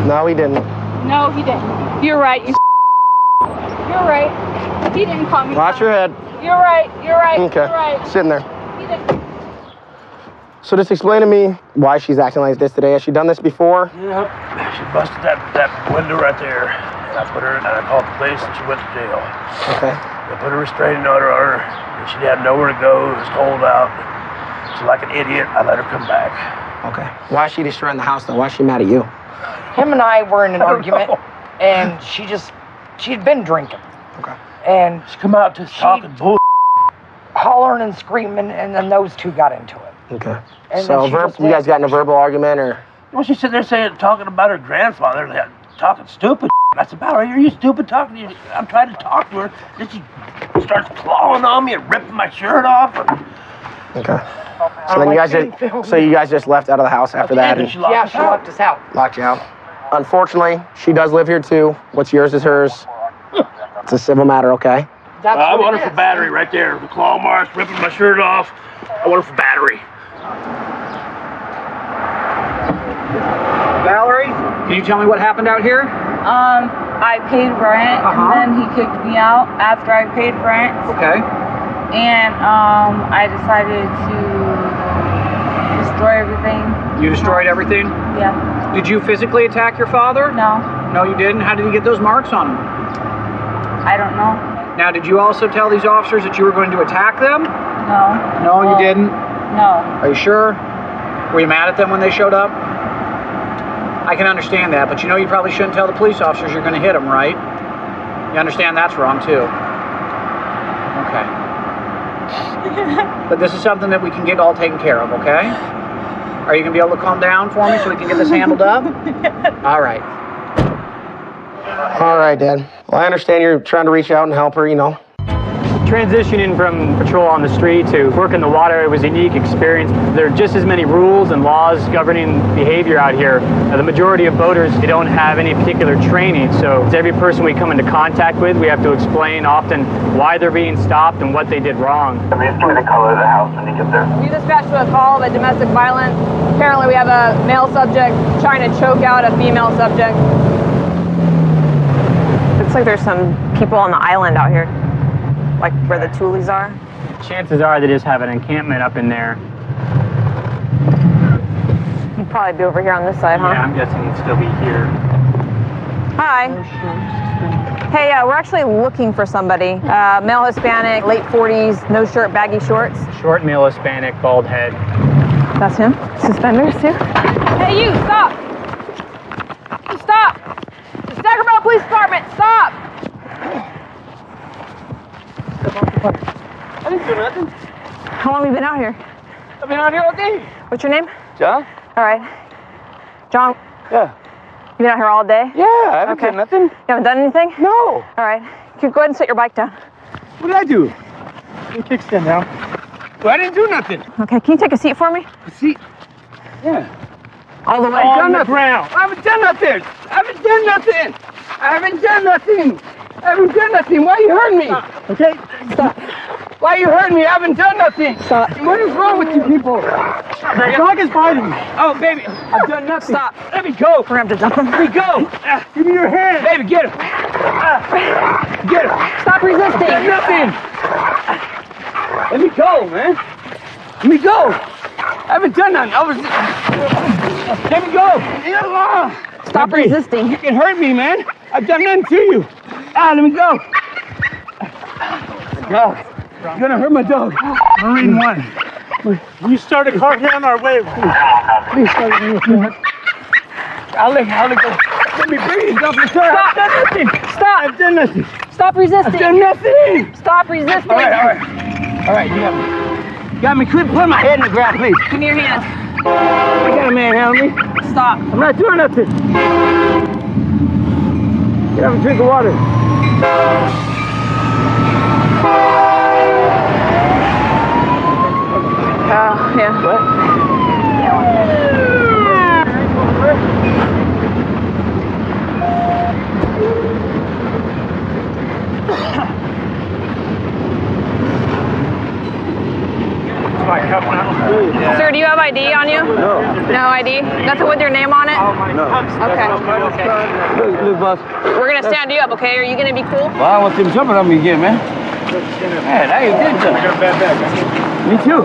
No, he didn't. No, he didn't. You're right. You're right. He didn't call me. Watch your head. You're right. You're right. Okay. You're right. Sitting there. He didn't. So just explain to me why she's acting like this today. Has she done this before? Yep. She busted that window right there. And I put her, and I called the police, and she went to jail. Okay. They put a restraining order on her, and she had nowhere to go. It was cold out. So like an idiot, I let her come back. Okay. Why is she destroying the house though? Why is she mad at you? Him and I were in an argument, and she'd been drinking. Okay. And she come out just talking bull, hollering and screaming, and then those two got into it. Okay. And So then she just you guys got in a verbal argument, or? Well, she said they're talking about her grandfather, talking stupid. I said, Valerie, are you stupid talking to you? I'm trying to talk to her. Then she starts clawing on me and ripping my shirt off. Okay. So then you guys just left out of the house after that? And she locked us out. Locked you out. Unfortunately, she does live here too. What's yours is hers. It's a civil matter, okay? I want her for battery right there. The claw marks, ripping my shirt off. I want her for battery. Valerie, can you tell me what happened out here? I paid rent, and then he kicked me out after I paid rent. Okay. And I decided to destroy everything. You destroyed everything? Yeah. Did you physically attack your father? No. No, you didn't? How did you get those marks on him? I don't know. Now, did you also tell these officers that you were going to attack them? No. No, you didn't? No. Are you sure? Were you mad at them when they showed up? I can understand that, but you know you probably shouldn't tell the police officers you're going to hit them, right? You understand that's wrong, too. Okay. But this is something that we can get all taken care of, okay? Are you going to be able to calm down for me so we can get this handled up? All right. All right, Dad. Well, I understand you're trying to reach out and help her, you know. Transitioning from patrol on the street to work in the water, it was a unique experience. There are just as many rules and laws governing behavior out here. The majority of boaters, they don't have any particular training, so to every person we come into contact with, we have to explain often why they're being stopped and what they did wrong. Restore the color of the house when you get there. We dispatched to a call of a domestic violence. Apparently we have a male subject trying to choke out a female subject. Looks like there's some people on the island out here, like where the Tulies are. Chances are they just have an encampment up in there. He'd probably be over here on this side, huh? Yeah, I'm guessing he'd still be here. Hi. Hey, we're actually looking for somebody. Male Hispanic, late 40s, no shirt, baggy shorts. Short male Hispanic, bald head. That's him? Suspenders, too? Hey, you, stop! Stop! The Sacramento Police Department, stop! I didn't do nothing. How long have you been out here? I've been out here all day. What's your name? John? All right. John? Yeah. You been out here all day? Yeah, I haven't done nothing. You haven't done anything? No. All right. You go ahead and set your bike down. What did I do? Your kickstand now. Well, I didn't do nothing. Okay, can you take a seat for me? A seat? Yeah. All the way on the ground. I haven't done nothing. I haven't done nothing. I haven't done nothing. I haven't done nothing. Why you hurting me? Okay? Stop. Why you hurting me? I haven't done nothing. Stop. What is wrong with you people? The dog is biting me. Oh, baby. I've done nothing. Stop. Let me go. We're going to have to dump him. Let me go. Give me your hand. Baby, get him. Get him. Stop resisting. I've done nothing. Let me go, man. Let me go. I haven't done nothing. Let me go. Stop resisting. You can hurt me, man. I've done nothing to you. Let me go. God, you're gonna hurt my dog. Marine 1. Will you start a car down our way? Please start it. I'll let go. Let me breathe. Stop. I've done nothing. Stop. I've done nothing. Stop resisting. I've done nothing. Stop resisting. All right. You got me. Quit putting my head in the ground, please. Give me your hands. I got a manhandle me. Stop. I'm not doing nothing. Get up and drink of water. Yeah. What? Sir, do you have ID on you? No. No ID? Nothing with your name on it? No. Okay. Look, boss. We're gonna stand you up, okay? Are you gonna be cool? Well, I want them jumping on me again, man. Man, I ain't did something. I got a bad back. Me too.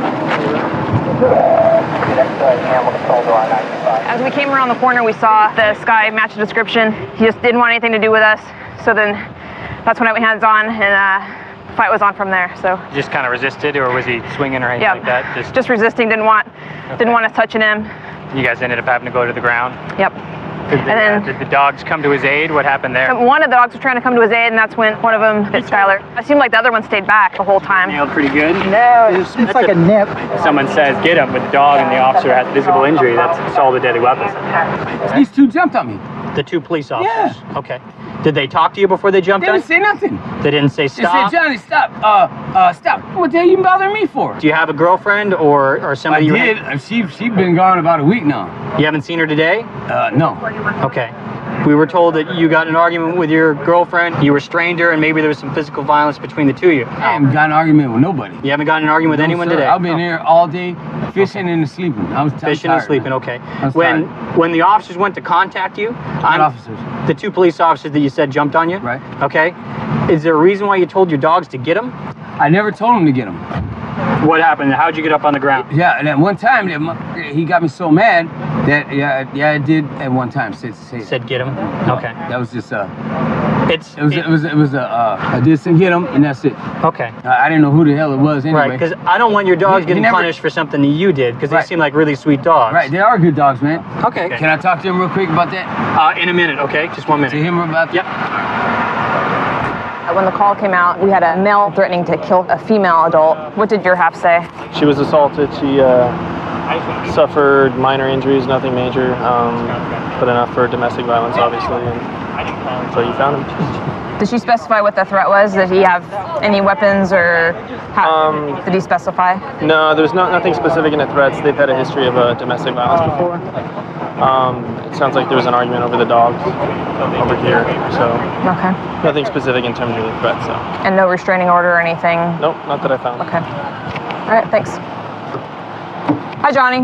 As we came around the corner, we saw this guy match the description. He just didn't want anything to do with us. So then that's when I went hands on, and fight was on from there. So Just kind of resisted, or was he swinging or anything like that? Just resisting. Didn't want us touching him. You guys ended up having to go to the ground. Yep. Did the dogs come to his aid? What happened there? One of the dogs was trying to come to his aid, and that's when one of them bit Skylar. It seemed like the other one stayed back the whole time. Nailed pretty good. No, it's like a nip. Someone says get him, but the dog and the officer has visible injury. That's all the deadly weapons. These two jumped on me. The two police officers? Yeah. Okay. Did they talk to you before they jumped on you? They didn't say nothing. They didn't say stop? They said, Johnny, stop. Stop. What the hell you bothering me for? Do you have a girlfriend or somebody? I did. She's been gone about a week now. You haven't seen her today? No. Okay. We were told that you got in an argument with your girlfriend, you restrained her, and maybe there was some physical violence between the two of you. I haven't got in an argument with nobody. You haven't gotten in an argument with anyone today? I've been here all day fishing and sleeping. Fishing and sleeping, okay. When the officers went to contact you, officers? The two police officers that you said jumped on you? Right. Okay. Is there a reason why you told your dogs to get them? I never told them to get them. What happened? How'd you get up on the ground? Yeah, and at one time, he got me so mad that, I did at one time said get him? Okay. That was just, I did get him, and that's it. Okay. I didn't know who the hell it was anyway. Right, because I don't want your dogs getting punished for something that you did, because they seem like really sweet dogs. Right, they are good dogs, man. Okay. Can I talk to him real quick about that? In a minute, okay? Just 1 minute. To him about that? Yep. When the call came out, we had a male threatening to kill a female adult. What did your half say? She was assaulted. She suffered minor injuries, nothing major, but enough for domestic violence, obviously. And so you found him. Did she specify what the threat was? Did he have any weapons, or did he specify? No, there's nothing specific in the threats. They've had a history of domestic violence before. It sounds like there was an argument over the dogs over here, so nothing specific in terms of the threat. So. And no restraining order or anything? Nope, not that I found. Okay. All right, thanks. Hi, Johnny.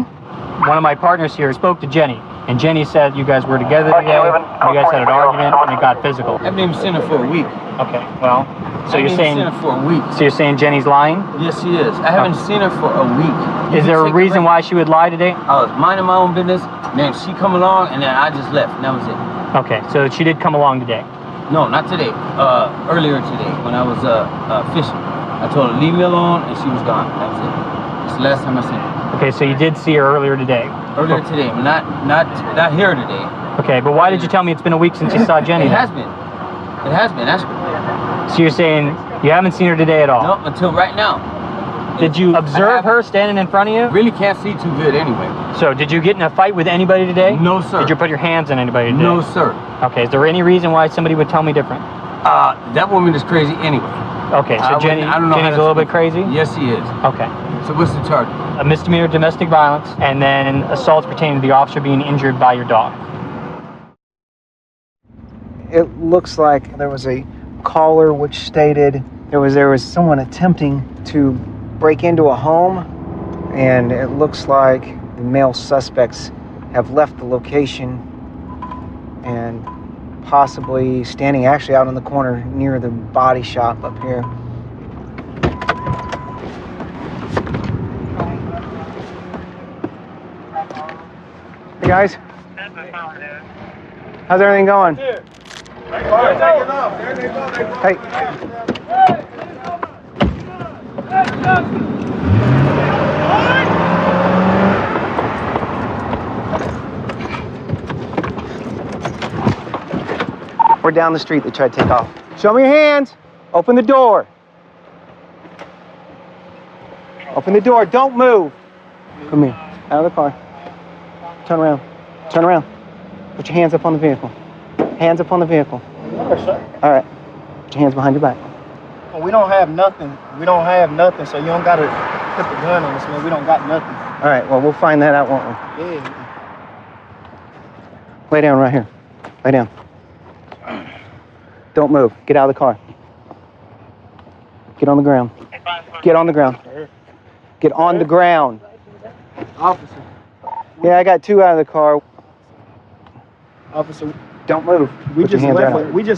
One of my partners here spoke to Jenny, and Jenny said you guys were together together. You guys had an argument, and it got physical. I haven't even seen her for a week. Okay, well, so you're saying seen her for a week. So you're saying Jenny's lying? Yes, she is. I haven't seen her for a week. Is there a reason why she would lie today? I was minding my own business, and then she come along, and then I just left, and that was it. Okay, so she did come along today? No, not today. Earlier today, when I was fishing. I told her leave me alone, and she was gone. That was it. That's the last time I seen her. Okay, so you did see her earlier today? Earlier today, but not here today. Okay, but why did you tell me it's been a week since you saw Jenny? It has been. It has been. So you're saying you haven't seen her today at all? No, until right now. Did you observe her standing in front of you? Really can't see too good anyway. So did you get in a fight with anybody today? No, sir. Did you put your hands on anybody today? No, sir. Okay, is there any reason why somebody would tell me different? That woman is crazy anyway. Okay, so Jenny's a little bit crazy? Yes, she is. Okay. So what's the charge? A misdemeanor domestic violence, and then assaults pertaining to the officer being injured by your dog. It looks like there was a caller which stated there was someone attempting to break into a home, and it looks like the male suspects have left the location and possibly standing actually out in the corner near the body shop up here. guys? How's everything going? Hey. We're down the street. They tried to take off. Show me your hands. Open the door. Open the door. Don't move. Come here. Out of the car. Turn around. Turn around. Put your hands up on the vehicle. Hands up on the vehicle. All right. Put your hands behind your back. Well, we don't have nothing. We don't have nothing, so you don't got to put the gun on us, man. We don't got nothing. All right. Well, we'll find that out, won't we? Yeah. Lay down right here. Lay down. Don't move. Get out of the car. Get on the ground. Get on the ground. Get on the ground. Officer. Yeah, I got 2 out of the car. Officer. Don't move. We just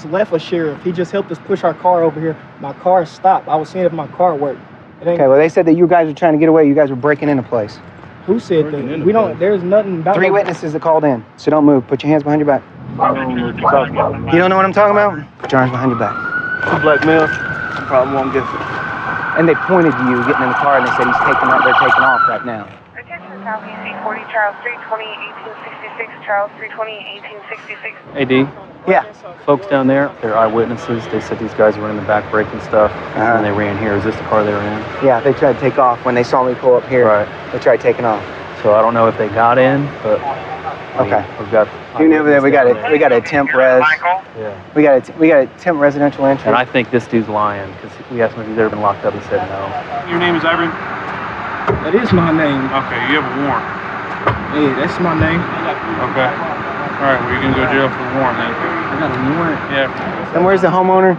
left a sheriff. He just helped us push our car over here. My car stopped. I was seeing if my car worked. Okay, well, they said that you guys were trying to get away. You guys were breaking into place. Who said that? We don't, there's nothing about 3 witnesses that called in, so don't move. Put your hands behind your back. You don't know what I'm talking about? Put your arms behind your back. Black male. Probably won't get it. And they pointed to you getting in the car and they said he's taking off. They're taking off right now. Attention South PC 40 Charles 320 1866 Charles 320 1866. AD? Yeah. Folks down there, they're eyewitnesses. They said these guys were in the back breaking stuff, and they ran here. Is this the car they were in? Yeah, they tried to take off. When they saw me pull up here, they tried taking off. So I don't know if they got in, but okay. We've got. You know that we got a temp res. Yeah. We got a temp residential entry. And I think this dude's lying because we asked him if he's ever been locked up. He said no. Your name is Ivan? That is my name. Okay, you have a warrant. Yeah, that's my name. Okay. All right, well, you're going to go to jail for the warrant then. I got a warrant. Yeah. And where's the homeowner?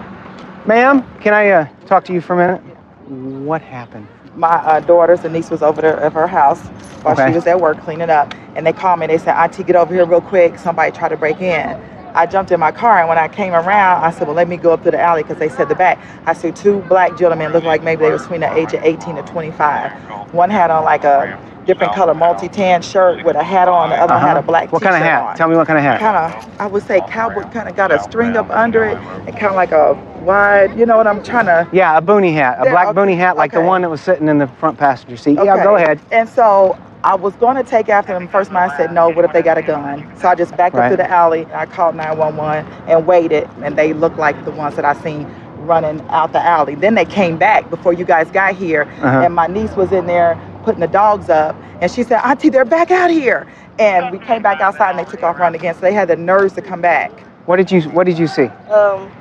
Ma'am, can I talk to you for a minute? What happened? My daughter's niece was over there at her house while she was at work cleaning up, and they called me. They said, "Auntie, get over here real quick. Somebody tried to break in." I jumped in my car, and when I came around, I said, "Well, let me go up to the alley," because they said the back. I see 2 black gentlemen, looked like maybe they were between the age of 18 to 25. One had on like a different color multi-tan shirt with a hat on. The other one had a black What kind of hat? on. Tell me what kind of hat. Kind of, I would say cowboy, kind of got a string up under it, and kind of like a wide, you know what I'm trying to... Yeah, a boonie hat, a black boonie hat, like the one that was sitting in the front passenger seat. Yeah, go ahead. And so I was going to take after them. First, I said, no, what if they got a gun? So I just backed up to the alley. I called 911 and waited, and they looked like the ones that I seen running out the alley. Then they came back before you guys got here, and my niece was in there putting the dogs up, and she said, "Auntie, they're back out here." And we came back outside, and they took off running again. So they had the nerves to come back. What did you see?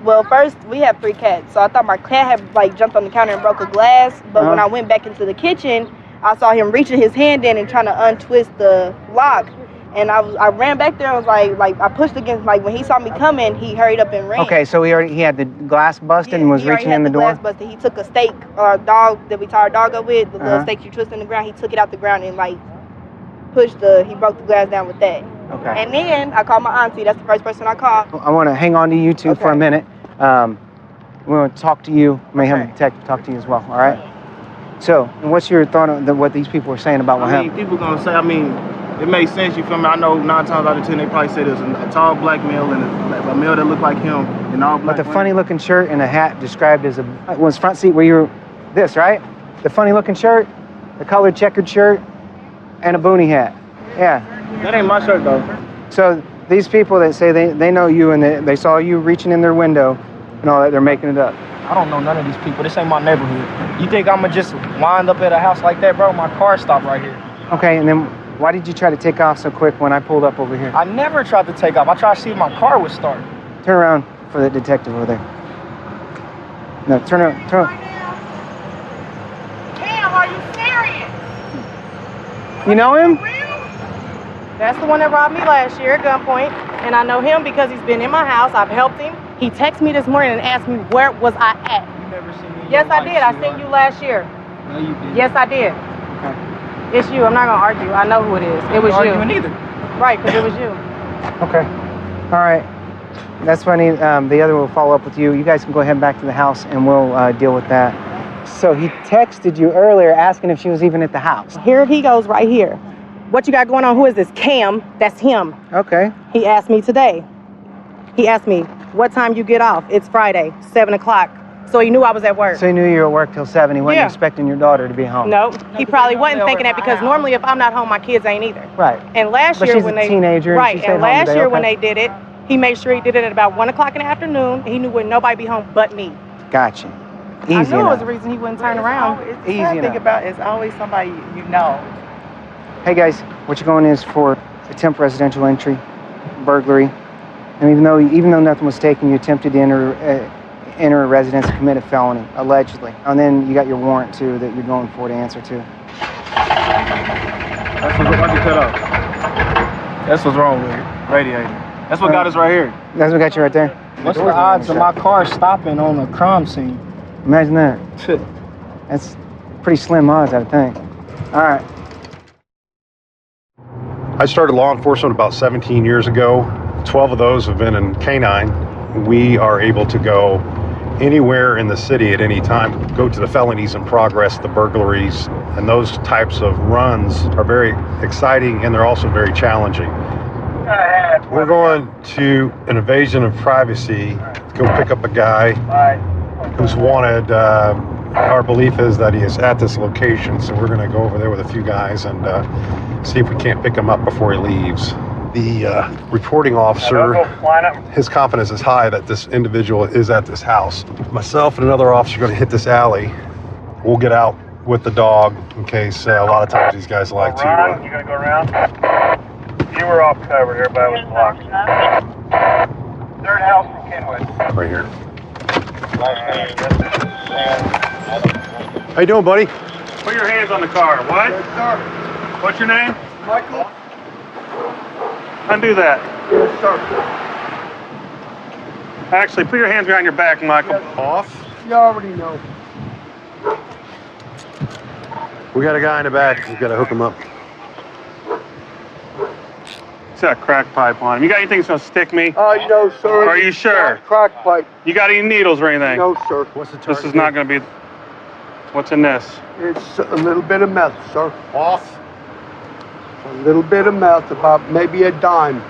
Well, first we have 3 cats, so I thought my cat had like jumped on the counter and broke a glass. But when I went back into the kitchen, I saw him reaching his hand in and trying to untwist the lock. And I ran back there and was like I pushed against, like when he saw me coming, he hurried up and ran. Okay, so he had the glass busted and was reaching in the door? Glass busted. He took a stake, dog that we tie our dog up with, the little stake you twist in the ground. He took it out the ground and like he broke the glass down with that. Okay. And then I called my auntie. That's the first person I called. I want to hang on to you two for a minute. We want to talk to you. May have the detective talk to you as well. All right. So, what's your thought on what these people are saying about what happened? People gonna say. It makes sense. You feel me? I know 9 times out of 10 they probably say there's a tall black male and a male that look like him and all black. But the funny looking shirt and a hat described as was front seat where you were this, right? The funny looking shirt, the colored checkered shirt, and a boonie hat. Yeah. That ain't my shirt though. So these people that say they know you and they saw you reaching in their window and all that, they're making it up. I don't know none of these people. This ain't my neighborhood. You think I'ma just wind up at a house like that, bro? My car stopped right here. Okay, and then why did you try to take off so quick when I pulled up over here? I never tried to take off. I tried to see if my car would start. Turn around for the detective over there. No, turn around. Damn, are you serious? You know him? That's the one that robbed me last year at gunpoint, and I know him because he's been in my house. I've helped him. He texted me this morning and asked me where was I at. You never seen me? Yes, I did. I seen you last year. No, you didn't. Yes, I did. Okay. It's you. I'm not gonna argue. I know who it is. It was you. Arguing either. Right, because it was you. Okay. All right. That's funny. The other will follow up with you. You guys can go ahead back to the house and we'll deal with that. So he texted you earlier asking if she was even at the house. Here he goes right here. what you got going on? Who is this? Cam, that's him. Okay. He asked me today. He asked me, what time you get off? It's Friday, 7 o'clock. So he knew I was at work. So he knew you were at work till 7. He wasn't expecting your daughter to be home. No, he probably wasn't thinking that because normally if I'm not home, my kids ain't either. Right. And last But year she's when a they teenager and she right, stayed and home last today, year okay. when they did it, he made sure he did it at about 1 o'clock in the afternoon. And he knew when nobody be home but me. Gotcha. Easy I knew it was enough. the reason he wouldn't turn around. Easy Think enough. about it's always somebody you know. Hey guys, what you're going is for attempt residential entry, burglary, and even though nothing was taken, you attempted to enter a residence and commit a felony, allegedly. And then you got your warrant too that you're going for to answer to. That's what's why'd you cut off? That's what's wrong with it. Radiator. That's what got us right here. That's what got you right there. What's the odds of my car stopping on a crime scene? Imagine that. That's pretty slim odds, I would think. All right. I started law enforcement about 17 years ago. 12 of those have been in K-9. We are able to go anywhere in the city at any time, go to the felonies in progress, the burglaries, and those types of runs are very exciting and they're also very challenging. We're going to an invasion of privacy, go pick up a guy who's wanted. Our belief is that he is at this location, so we're going to go over there with a few guys and see if we can't pick him up before he leaves. The reporting officer, his confidence is high that this individual is at this house. Myself and another officer are going to hit this alley. We'll get out with the dog in case a lot of times these guys like to. You gonna go around? You were off cover. Everybody was blocked. Third house from Kenwood. Right here. How you doing, buddy? Put your hands on the car. What? Yes, sir. What's your name? Michael. Undo that. Yes, sir. Actually, put your hands behind your back, Michael. Off. You already know. We got a guy in the back. We've got to hook him up. It's that crack pipe on him. You got anything that's gonna stick me? No, sir. Are you sure? Crack pipe. You got any needles or anything? No, sir. What's the This is not gonna be. What's in this? It's a little bit of meth, sir. Off. A little bit of meth, about maybe a dime.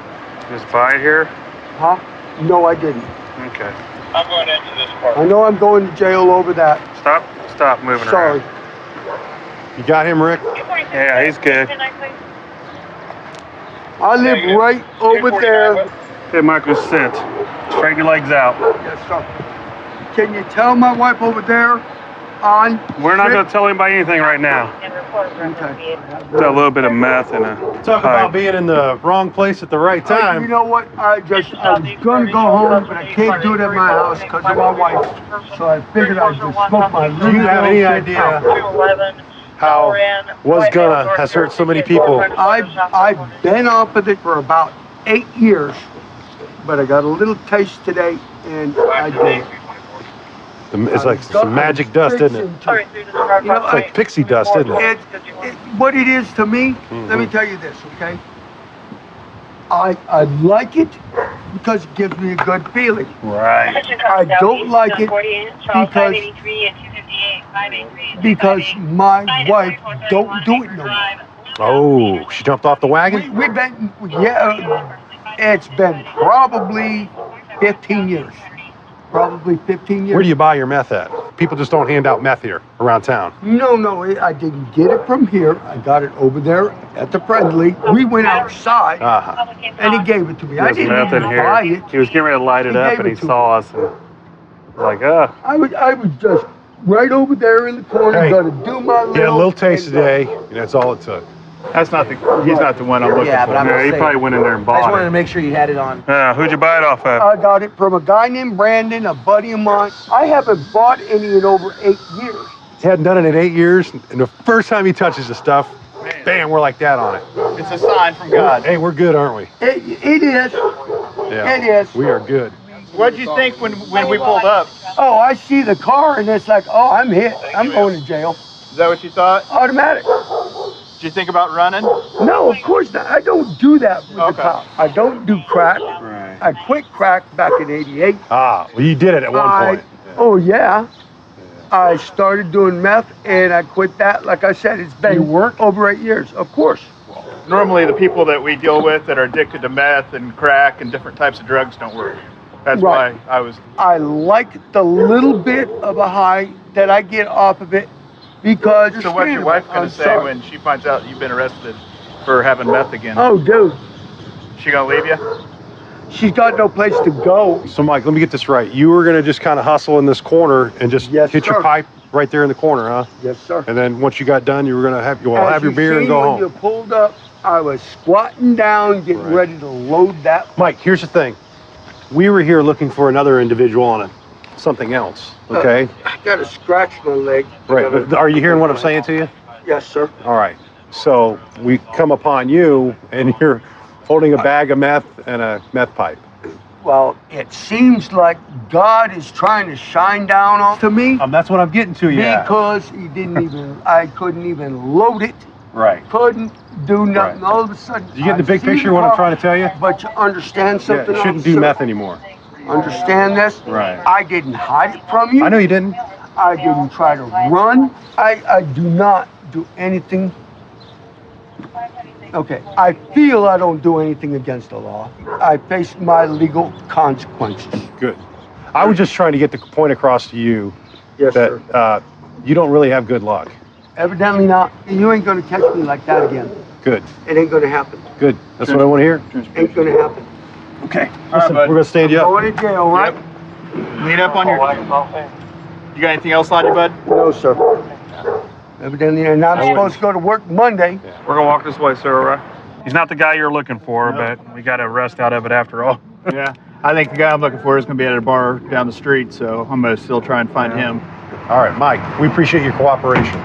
Just buy it here? Huh? No, I didn't. Okay. I'm going into this part. I know I'm going to jail over that. Stop moving Sorry. around. You got him, Rick? Yeah, he's good. I live right over there. Hey, Michael, sit. Straighten your legs out. Yes, sir. Can you tell my wife over there on? We're not going to tell anybody anything right now. Okay. Got a little bit of meth and a Talk about being in the wrong place at the right time. You know what? I was going to go home, but I can't do it at my house because of my wife. So I figured I'd just smoke my little. Do you have any idea how Was Gonna has hurt so many people? I've been off of it for about 8 years, but I got a little taste today, and I did. It's like some magic dust, isn't it? It's like pixie dust, isn't it? What it is to me, let me tell you this, okay? I like it because it gives me a good feeling. Right. I don't like it because my wife don't do it no more. Oh, she jumped off the wagon? We've been, it's been probably 15 years. Probably 15 years. Where do you buy your meth at? People just don't hand out meth here around town. No, I didn't get it from here. I got it over there at the Friendly. We went outside, and he gave it to me. I didn't meth in even here. buy it. He was getting ready to light it up, and he saw us, and was like, "Oh." I was just right over there in the corner, Hey, gonna do my little. Get a little taste today, and that's all it took. That's not the. He's not the one I'm looking Yeah, for. but I'm Yeah, he saying- probably went in there and I just bought wanted it. to make sure you had it on. Who'd you buy it off of? I got it from a guy named Brandon, a buddy of mine. I haven't bought any in over 8 years. He hadn't done it in 8 years, and the first time he touches the stuff, bam, we're like that on it. It's a sign from God. Hey, we're good, aren't we? It is. Yeah. It is. We are good. What did you think when we pulled up? Oh, I see the car, and it's like, oh, I'm hit. I'm going to jail. Is that what you thought? Automatic. Did you think about running? No, of course not. I don't do that with the cop. I don't do crack. Right. I quit crack back in '88. Ah, well, you did it at one point. Oh, yeah. I started doing meth, and I quit that. Like I said, it's been over 8 years. Of course. normally the people that we deal with that are addicted to meth and crack and different types of drugs don't work. That's Right. why I was. I like the little bit of a high that I get off of it because it's So what's your wife gonna I'm say sorry. when she finds out you've been arrested for having meth again? Oh, dude, She gonna leave you? she's got no place to go. So, Mike, let me get this right. You were going to just kind of hustle in this corner and just hit your sir. pipe right there in the corner, huh? Yes, sir. And then once you got done, you were going to have As your you beer and seen go when home. you pulled up, I was squatting down, getting ready to load that. Mike, here's the thing. We were here looking for another individual on something else, okay? I got a scratch on my leg. Right, but are you hearing what I'm saying to you? Yes, sir. All right. So we come upon you, and you're holding a bag of meth and a meth pipe. Well, it seems like God is trying to shine down onto me. That's what I'm getting to, yeah. Because he didn't even, I couldn't even load it. Right. Couldn't do nothing. All of a sudden, You get the I big see picture the what I'm car, trying to tell you? But you understand Yeah, something you shouldn't else, do sir? meth anymore. Understand this? Right. I didn't hide it from you. I know you didn't. I didn't try to run. I do not do anything. Okay, I feel I don't do anything against the law. I face my legal consequences. Good. I was just trying to get the point across to you Yes, that you don't really have good luck. Evidently not. You ain't gonna catch me like that again. Good. It ain't gonna happen. Good. That's what I want to hear. Ain't gonna happen. Okay. Listen, we're going to stand you up. Going to jail, right? Meet up on your. You got anything else on you, bud? No, sir. Evidently, and I'm supposed to go to work Monday. We're gonna walk this way, sir. All right? He's not the guy you're looking for, but we got a arrest out of it after all. Yeah. I think the guy I'm looking for is gonna be at a bar down the street, so I'm gonna still try and find him. All right, Mike, we appreciate your cooperation.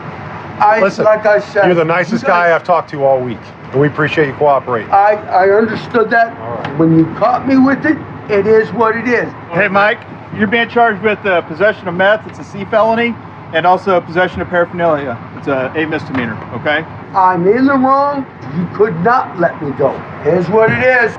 Listen, like I said, you're the nicest guy I've talked to all week, and we appreciate you cooperating. I understood that. When you caught me with it, it is what it is. Hey, Mike, you're being charged with possession of meth. It's a C felony, and also possession of paraphernalia. It's a misdemeanor. Okay. I'm in the wrong. You could not let me go. Here's what it is.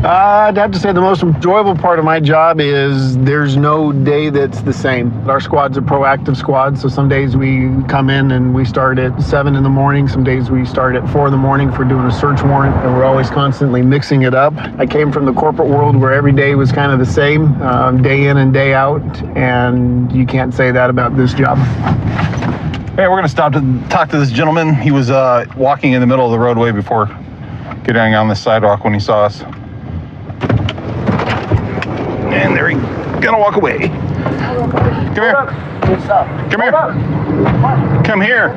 I'd have to say the most enjoyable part of my job is there's no day that's the same. Our squad's a proactive squad, so some days we come in and we start at 7 in the morning. Some days we start at 4 in the morning for doing a search warrant, and we're always constantly mixing it up. I came from the corporate world where every day was kind of the same, day in and day out, and you can't say that about this job. Hey, we're going to stop to talk to this gentleman. He was walking in the middle of the roadway before getting on the sidewalk when he saw us. And there he's gonna walk away. Come here. What's up? Come here. Come here.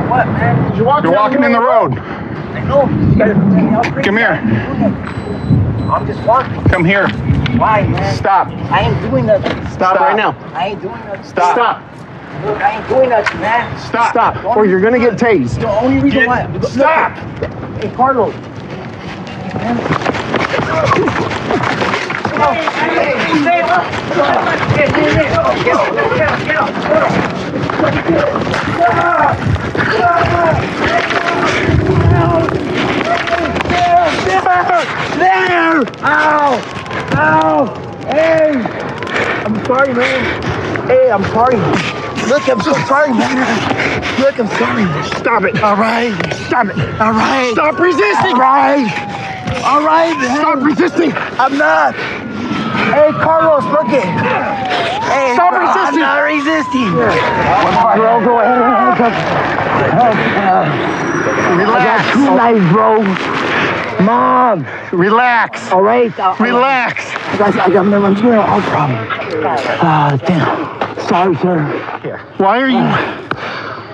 What, man? You're walking in the road. I know. You gotta take me out. Come here. I'm just walking. Come here. Why, man? Stop. I ain't doing nothing. Stop right now. I ain't doing nothing. Stop. Look, I ain't doing nothing, man. Stop. Or you're gonna get tased. The only reason why. Look, Stop. Hey, Carlos. There! Ow! Ow! Hey! I'm sorry, man. Hey, I'm sorry. Look, I'm so sorry, man. Look, I'm sorry. Stop it. All right. Stop it. All right. Stop resisting. All right. All right, man. Stop resisting. I'm not. Hey, Carlos, look it. Hey, Stop bro, resisting. I'm not resisting. Bro, go ahead. Relax. I got 2 knives, bro. Mom. Relax. All right. Relax. I got no problem. Damn. Sorry, sir. Why are you?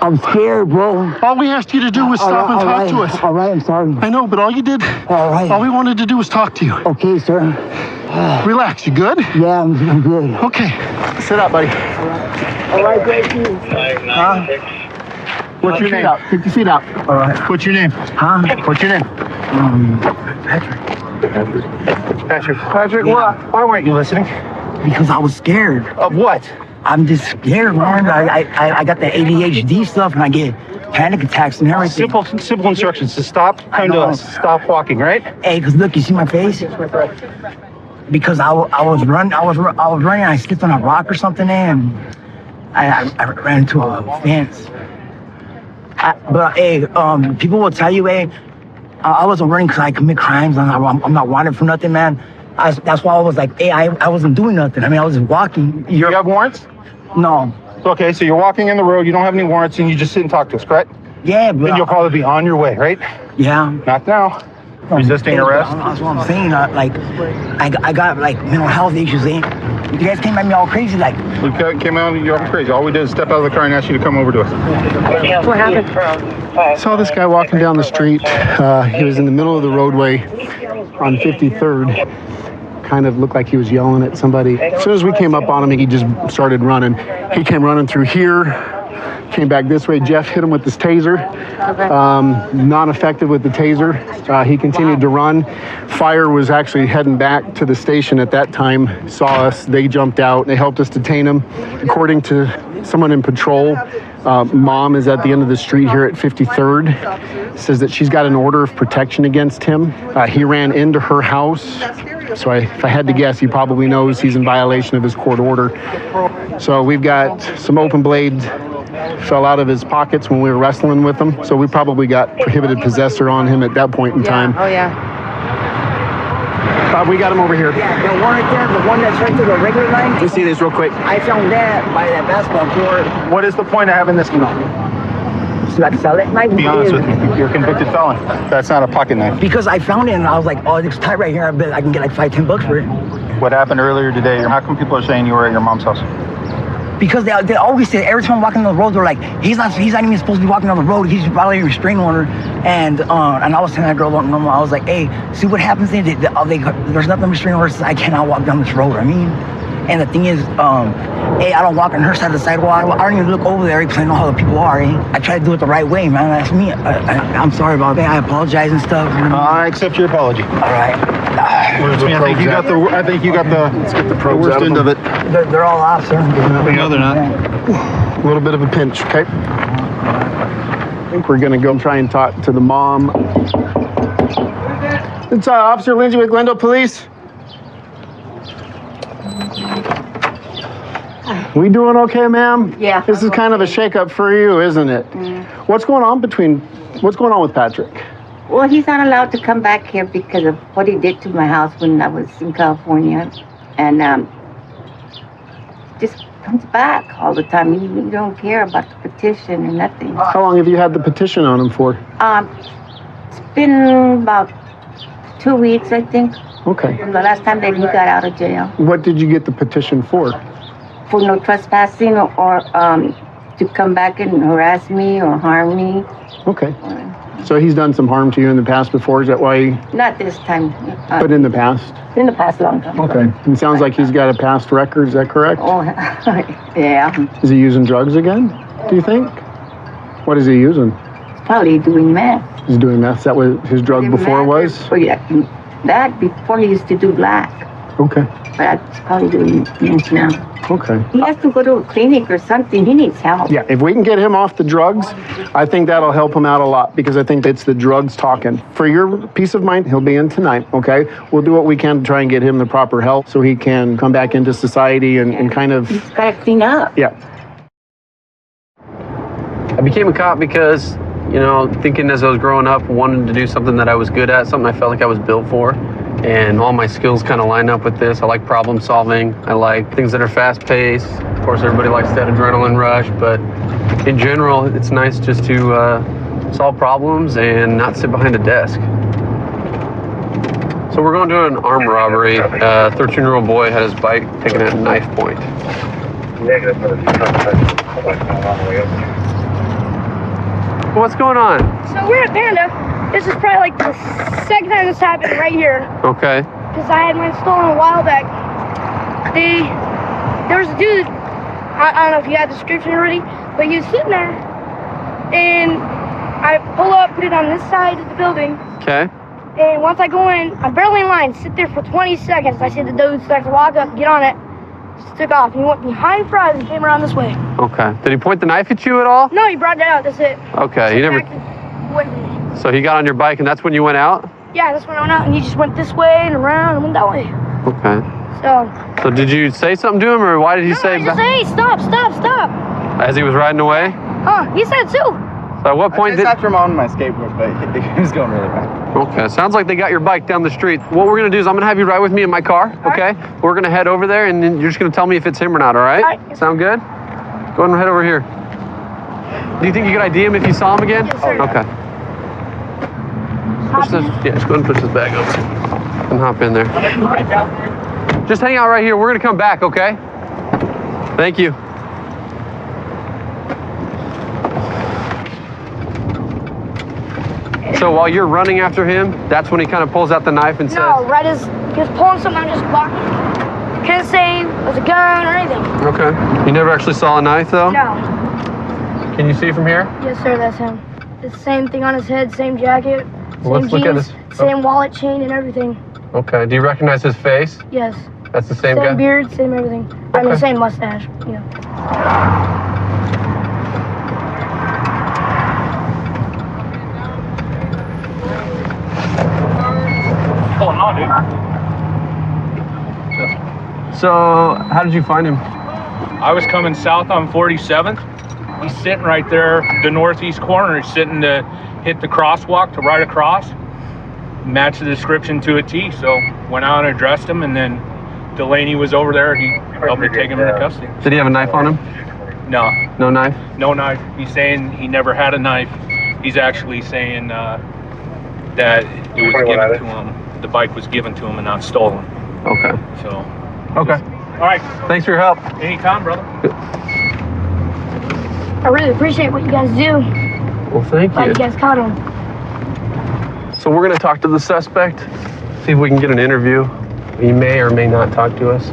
I'm scared, bro. All we asked you to do was stop and talk to us. All right, I'm sorry. I know, but all you did, all we wanted to do was talk to you. Okay, sir. Relax, you good? Yeah, I'm good. Okay. Sit up, buddy. All right, thank you. Huh? What's your name? Take your feet out. All right. What's your name? Huh? What's your name? Patrick. Patrick, why weren't you listening? Because I was scared. Of what? I'm just scared, man. I got the ADHD stuff and I get panic attacks and everything. Simple instructions to stop. Stop walking, right? Hey, cause look, you see my face? Because I was running. I slipped on a rock or something, and I ran into a fence. But hey, people will tell you, hey, I wasn't running because I commit crimes. I'm not wanted for nothing, man. That's why I was like, hey, I wasn't doing nothing. I mean, I was walking. You have warrants? No. Okay, so you're walking in the road, you don't have any warrants, and you just sit and talk to us, correct? Yeah, but... Then you'll probably be on your way, right? Yeah. Not now. Resisting arrest? That's what I'm saying. I got like mental health issues. You guys came at me all crazy, like. We came out and you all crazy. All we did is step out of the car and ask you to come over to us. What happened? I saw this guy walking down the street. He was in the middle of the roadway on 53rd. Kind of looked like he was yelling at somebody. As soon as we came up on him, he just started running. He came running through here, came back this way. Jeff hit him with his taser. Not effective with the taser. He continued to run. Fire was actually heading back to the station at that time, saw us. They jumped out. They helped us detain him. According to someone in patrol, mom is at the end of the street here at 53rd. Says that she's got an order of protection against him. He ran into her house. So if I had to guess, he probably knows he's in violation of his court order. So we've got some open blades fell out of his pockets when we were wrestling with him. So we probably got prohibited possessor on him at that point in time. Oh, yeah. We got him over here. Yeah, the one right there, the one that's right to the regular line. Let me see this real quick. I found that by that basketball court. What is the point of having this gun? So I can sell it? Be honest with you, you're a convicted felon. That's not a pocket knife. Because I found it and I was like, oh, it's tight right here. I bet I can get like $5-10 for it. What happened earlier today? How come people are saying you were at your mom's house? Because they always say, every time I'm walking on the road, they're like, he's not even supposed to be walking on the road. He's probably a restraining order. And I was telling that girl, I was like, hey, see what happens then? There's nothing restraining order says I cannot walk down this road. I mean, and the thing is, hey, I don't walk on her side of the sidewalk. I don't even look over there because I know how the people are. I try to do it the right way, man. That's me. I'm sorry about that. I apologize and stuff. I accept your apology. All right. I think you got the worst end of it. They're all off, sir. No, they're not. A little bit of a pinch, okay? I think we're gonna go try and talk to the mom. It's Officer Lindsay with Glendale Police. We doing okay, ma'am? Yeah. This is kind of a shakeup for you, isn't it? What's going on with Patrick? Well, he's not allowed to come back here because of what he did to my house when I was in California. And just comes back all the time. He don't care about the petition or nothing. How long have you had the petition on him for? It's been about 2 weeks, I think. Okay. From the last time that he got out of jail. What did you get the petition for? For no trespassing or to come back and harass me or harm me. Okay. So he's done some harm to you in the past before, is that why? Not this time. But in the past? In the past, long time. Okay. It sounds like he's got a past record, is that correct? Oh, yeah. Is he using drugs again, do you think? What is he using? Probably doing meth. He's doing meth. Is that what his drug before was? Oh, yeah. That before he used to do black. Okay. But he's probably doing meth now. Okay. He has to go to a clinic or something. He needs help. Yeah, if we can get him off the drugs, I think that'll help him out a lot because I think it's the drugs talking. For your peace of mind, he'll be in tonight, okay? We'll do what we can to try and get him the proper help so he can come back into society and kind of... He's got to clean up. Yeah. I became a cop because, you know, thinking as I was growing up, wanting to do something that I was good at, something I felt like I was built for. And all my skills kind of line up with this. I like problem solving. I like things that are fast paced. Of course, everybody likes that adrenaline rush, but in general, it's nice just to solve problems and not sit behind a desk. So we're going to do an armed robbery. A 13-year-old boy had his bike taken at knife point. What's going on? So we're at Panda. This is probably like the second time this happened right here. Okay. Because I had mine stolen a while back. There was a dude, I don't know if you had the description already, but he was sitting there, and I pull up, put it on this side of the building. Okay. And once I go in, I'm barely in line, sit there for 20 seconds. I see the dude start to walk up, get on it, just took off. He went behind fries and came around this way. Okay. Did he point the knife at you at all? No, he brought that out, that's it. Okay. You never... So he got on your bike and that's when you went out? Yeah, that's when I went out and he just went this way and around and went that way. Okay. So did you say something to him or why did he say... I just said, hey, stop. As he was riding away? He said too. So at what point I just after him on my skateboard, but it was going really bad. Okay, sounds like they got your bike down the street. What we're gonna do is I'm gonna have you ride with me in my car, okay? We're gonna head over there and then you're just gonna tell me if it's him or not, all right? Sound good? Go ahead and head over here. Do you think you could ID him if you saw him again? Yes, sir. Okay. Push this, yeah, just go ahead and push this bag up and hop in there. Just hang out right here. We're gonna come back, okay? Thank you. So while you're running after him, that's when he kind of pulls out the knife and says... No, right as he was pulling something, I just blocked it. Couldn't say it was a gun or anything. Okay. You never actually saw a knife, though? No. Can you see from here? Yes, sir, that's him. The same thing on his head, same jacket, same Let's look at jeans, this. same wallet, chain, and everything. Okay. Do you recognize his face? Yes. That's the same guy? Same beard, same everything. I mean, Okay. same mustache, you know. Oh, no, dude. So, how did you find him? I was coming south on 47th. He's sitting right there, the northeast corner. He's sitting to hit the crosswalk to right across. Matched the description to a T, so went out and addressed him, and then Delaney was over there. He helped me take him into custody. Did he have a knife on him? No. No knife? No knife. He's saying he never had a knife. He's actually saying that it was given to him. The bike was given to him and not stolen. Okay. So. Okay. All right. Thanks for your help. Anytime, brother. I really appreciate what you guys do. Well, thank Glad you. you guys caught him. So we're gonna talk to the suspect, see if we can get an interview. He may or may not talk to us.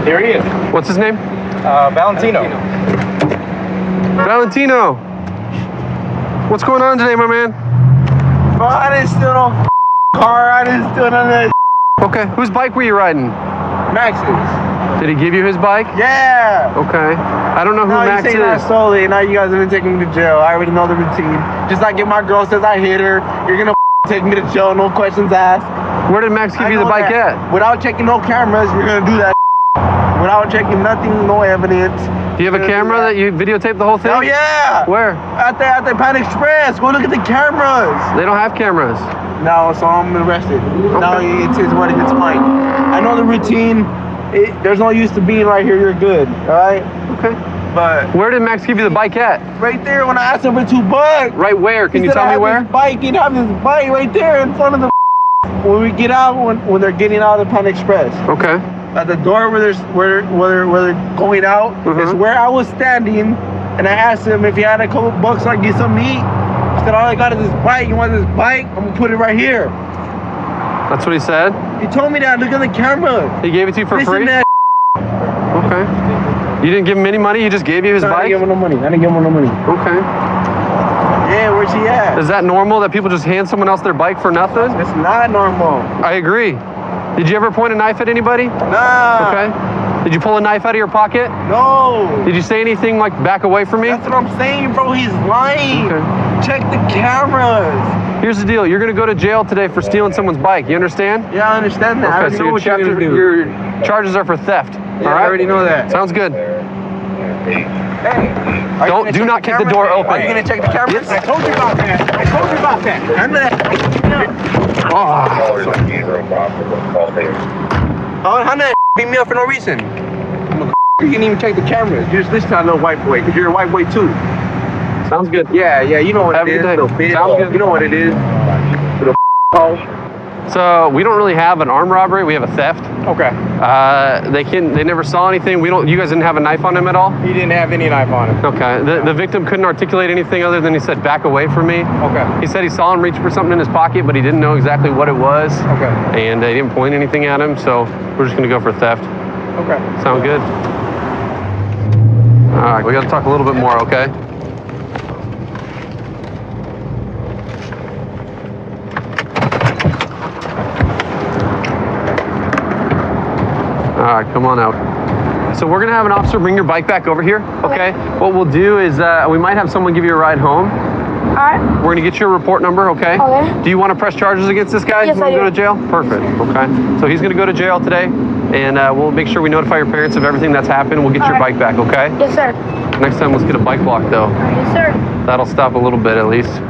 There he is. What's his name? Valentino. Valentino. What's going on today, my man? Bro, I didn't steal no car. I didn't steal none of that. Okay, whose bike were you riding? Max's. Did he give you his bike? Yeah. Okay. I don't know who No, Max you say I is. stole it. Now you guys are gonna take me to jail. I already know the routine. Just like if my girl says I hit her, you're gonna take me to jail. No questions asked. Where did Max give you the bike at? Without checking no cameras, you're gonna do that. Without checking nothing, no evidence. Do you have a camera that you videotape the whole thing? Oh yeah. Where? At the Pan Express. Go look at the cameras. They don't have cameras. No, so I'm arrested. Now it's his what? It's mine. I know the routine. There's no use to being right here. You're good. All right. Okay. But where did Max give you the bike at? Right there. When I asked him for $2. Right where? Can you tell me where? Bike. He'd have his bike right there in front of the. When we get out, when they're getting out of the Pan Express. Okay. At the door where they're going out is where I was standing, and I asked him if he had a couple bucks so I could get something to eat. He said, all I got is this bike. You want this bike? I'm gonna put it right here. That's what he said? He told me that. Look at the camera. He gave it to you for Listen free? to that. Okay. You didn't give him any money? He just gave you his bike? I didn't give him no money. I didn't give him no money. Okay. Yeah, where's he at? Is that normal that people just hand someone else their bike for nothing? It's not normal. I agree. Did you ever point a knife at anybody? Nah. Okay. Did you pull a knife out of your pocket? No. Did you say anything like back away from me? That's what I'm saying, bro. He's lying. Okay. Check the cameras. Here's the deal. You're going to go to jail today for stealing someone's bike. You understand? Yeah, I understand that. I Okay, already so know what you're gonna do. your charges are for theft. Yeah, all right? I already know that. Sounds good. Hey. Do not keep the door open. Are you gonna check the cameras? I told you about that. I told you about that. Oh, how did beat me up for no reason? You didn't even check the cameras. You just listen to that little white boy, because you're a white boy too. Sounds good. Yeah, you know what Have a it is. good day. Little bitch. Sounds good. You know what it is. Little So we don't really have an armed robbery. We have a theft. Okay. They never saw anything. You guys didn't have a knife on him at all? He didn't have any knife on him. Okay. The victim couldn't articulate anything other than he said, back away from me. Okay. He said he saw him reach for something in his pocket, but he didn't know exactly what it was. Okay. And he didn't point anything at him, so we're just gonna go for theft. Okay. Sound good? All right, we gotta talk a little bit more, okay? All right, come on out. So we're gonna have an officer bring your bike back over here, okay? What we'll do is we might have someone give you a ride home. All right. We're gonna get you a report number, okay? Okay. Do you want to press charges against this guy? Yes, You wanna I go do. to jail? Perfect, okay. So he's gonna go to jail today. and we'll make sure we notify your parents of everything that's happened. We'll get your bike back, okay? Yes, sir. Next time, let's get a bike block, though. Yes, sir. That'll stop a little bit, at least.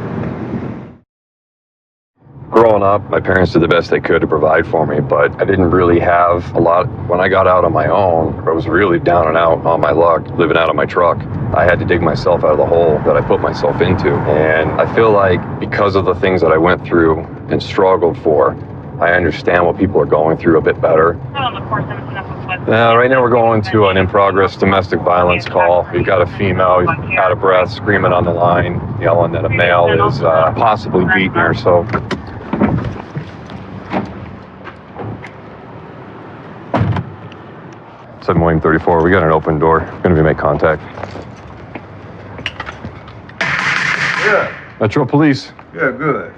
Growing up, my parents did the best they could to provide for me, but I didn't really have a lot. When I got out on my own, I was really down and out on my luck, living out of my truck. I had to dig myself out of the hole that I put myself into. And I feel like because of the things that I went through and struggled for, I understand what people are going through a bit better. Right now we're going to an in-progress domestic violence call. We've got a female out of breath, screaming on the line, yelling that a male is possibly beating her. So 7-34, we got an open door. Gonna be make contact. Yeah. Metro Police. Yeah, good.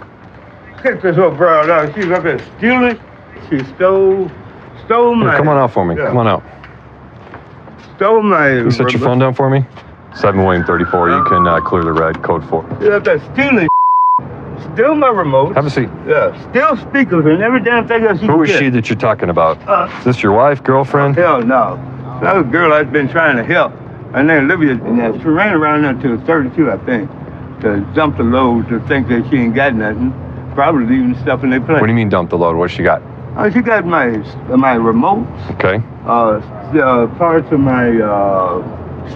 Check this up, bro. Now, she's up there stealing. She stole my... Come on out for me. Yeah. Come on out. Stole my... Can you set your phone down for me? 7-34, you can clear the red, code 4. She's up there stealing. Steal my remote. Have a seat. Yeah, steal speakers and every damn thing else Who is she that you're talking about? Is this your wife, girlfriend? Hell no. That was a girl I've been trying to help. Her name Olivia, and she ran around until 32, I think, to dump the load to think that she ain't got nothing. Probably leaving stuff in their place. What do you mean dump the load? What she got? She got my remotes. Okay. Parts of my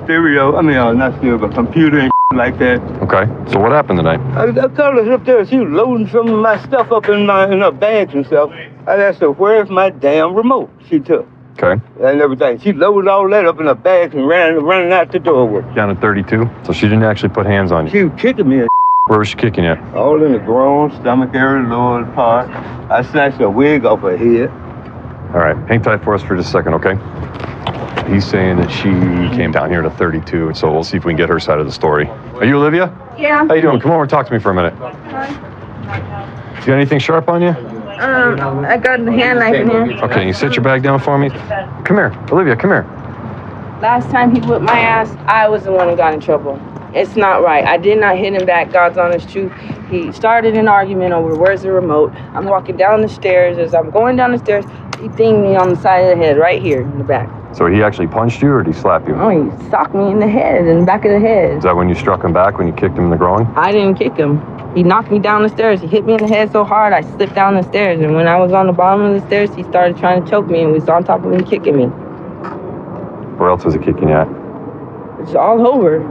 stereo. I mean, not stereo, but computer and like that. Okay. So what happened tonight? I called her up there. She was loading some of my stuff up in her bags and stuff. I asked her, "Where's my damn remote?" She took. Okay. And everything. She loaded all that up in her bags and running out the door with it. Down at 32. So she didn't actually put hands on you. She was kicking me. Where was she kicking you? All in the groin, stomach area, lower part. I snatched a wig off her head. All right. Hang tight for us for just a second, okay? He's saying that she came down here to 32, so we'll see if we can get her side of the story. Are you Olivia? Yeah. How you doing? Come over and talk to me for a minute. You got anything sharp on you? I got the hand knife in here. Okay, you sit your bag down for me. Come here, Olivia, come here. Last time he whipped my ass, I was the one who got in trouble. It's not right. I did not hit him back, God's honest truth. He started an argument over where's the remote. I'm walking down the stairs. As I'm going down the stairs, he dinged me on the side of the head, right here in the back. So he actually punched you or did he slap you? Oh, he socked me in the head, in the back of the head. Is that when you struck him back, when you kicked him in the groin? I didn't kick him. He knocked me down the stairs. He hit me in the head so hard, I slipped down the stairs. And when I was on the bottom of the stairs, he started trying to choke me and was on top of me kicking me. Where else was he kicking you at? It's all over.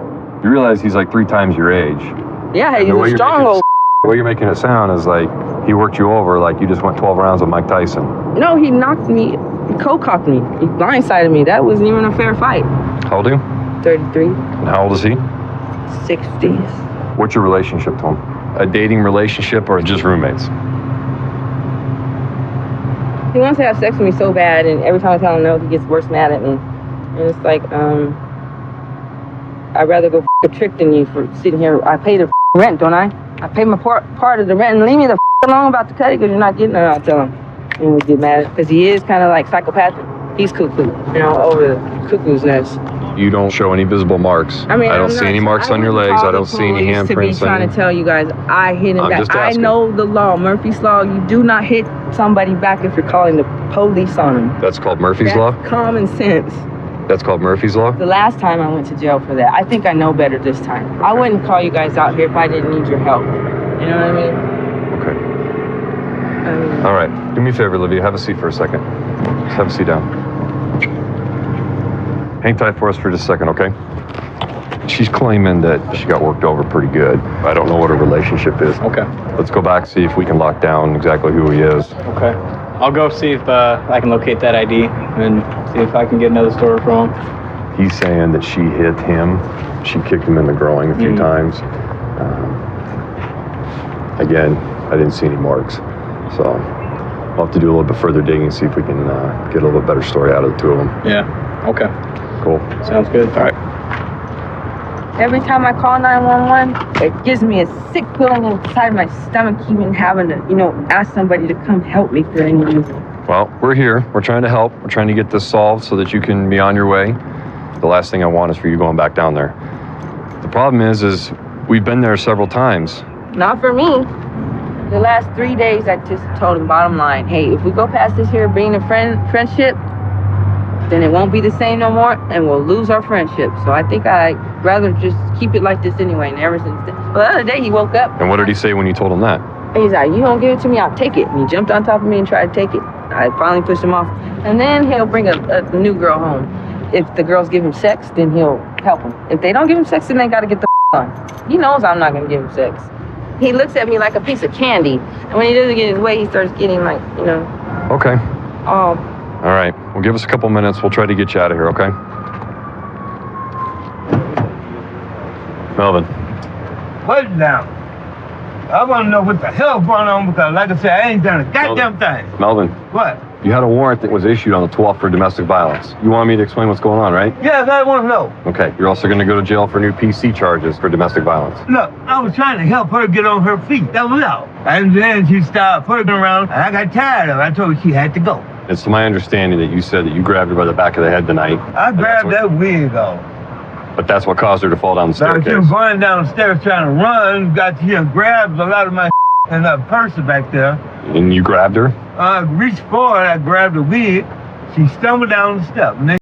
You realize he's like 3 times your age. Yeah, he's a strong old. The way you're making it sound is like he worked you over like you just went 12 rounds with Mike Tyson. No, he knocked me, he co-cocked me. He blindsided me. That wasn't even a fair fight. How old are you? 33. And how old is he? 60s. What's your relationship to him? A dating relationship or just roommates? He wants to have sex with me so bad, and every time I tell him no, he gets worse mad at me. And it's like, I'd rather go a trick than you for sitting here. I pay the rent, don't I? I pay my part of the rent, and leave me the alone about the cutty because you're not getting it. I'll tell him. And we get mad because he is kind of like psychopathic. He's cuckoo, over the cuckoo's nest. You don't show any visible marks. I mean, I don't see any marks on your legs. I don't see any handprints. To be trying to tell you guys, I hit him I'm back. just I asking. know the law, Murphy's Law. You do not hit somebody back if you're calling the police on them. That's called Murphy's Law? Common sense. That's called Murphy's Law? The last time I went to jail for that, I think I know better this time. I wouldn't call you guys out here if I didn't need your help. You know what I mean? Okay. All right. Do me a favor, Olivia. Have a seat for a second. Just have a seat down. Hang tight for us for just a second, okay? She's claiming that she got worked over pretty good. I don't know what her relationship is. Okay. Let's go back, see if we can lock down exactly who he is. Okay. I'll go see if I can locate that ID and see if I can get another story from him. He's saying that she hit him. She kicked him in the groin a few times. Again, I didn't see any marks. So we'll have to do a little bit further digging and see if we can get a little bit better story out of the two of them. Yeah. Okay. Cool. Sounds good. All right. Every time I call 911, it gives me a sick feeling inside my stomach, even having to, ask somebody to come help me for any reason. Well, we're here. We're trying to help. We're trying to get this solved so that you can be on your way. The last thing I want is for you going back down there. The problem is we've been there several times. Not for me. The last 3 days, I just told him bottom line, hey, if we go past this here being a friendship, then it won't be the same no more, and we'll lose our friendship. So I think I'd rather just keep it like this anyway. And ever since then, well, the other day he woke up. And what did he say when you told him that? He's like, you don't give it to me, I'll take it. And he jumped on top of me and tried to take it. I finally pushed him off. And then he'll bring a new girl home. If the girls give him sex, then he'll help them. If they don't give him sex, then they got to get the on. He knows I'm not going to give him sex. He looks at me like a piece of candy. And when he doesn't get his way, he starts getting like, you know. Okay. All right. Well, give us a couple minutes. We'll try to get you out of here, okay? Melvin. Put it down. I want to know what the hell's going on because, like I said, I ain't done a goddamn thing. Melvin. What? You had a warrant that was issued on the 12th for domestic violence. You want me to explain what's going on, right? Yes, I want to know. Okay. You're also going to go to jail for new PC charges for domestic violence. Look, I was trying to help her get on her feet. That was all. And then she started fucking around, and I got tired of it. I told her she had to go. It's my understanding that you said that you grabbed her by the back of the head tonight. I grabbed that wig off. But that's what caused her to fall down the Now, staircase. she was going down the stairs trying to run, got here and grabbed a lot of my in her purse back there. And you grabbed her? I reached for her, I grabbed the wig. She stumbled down the step. And then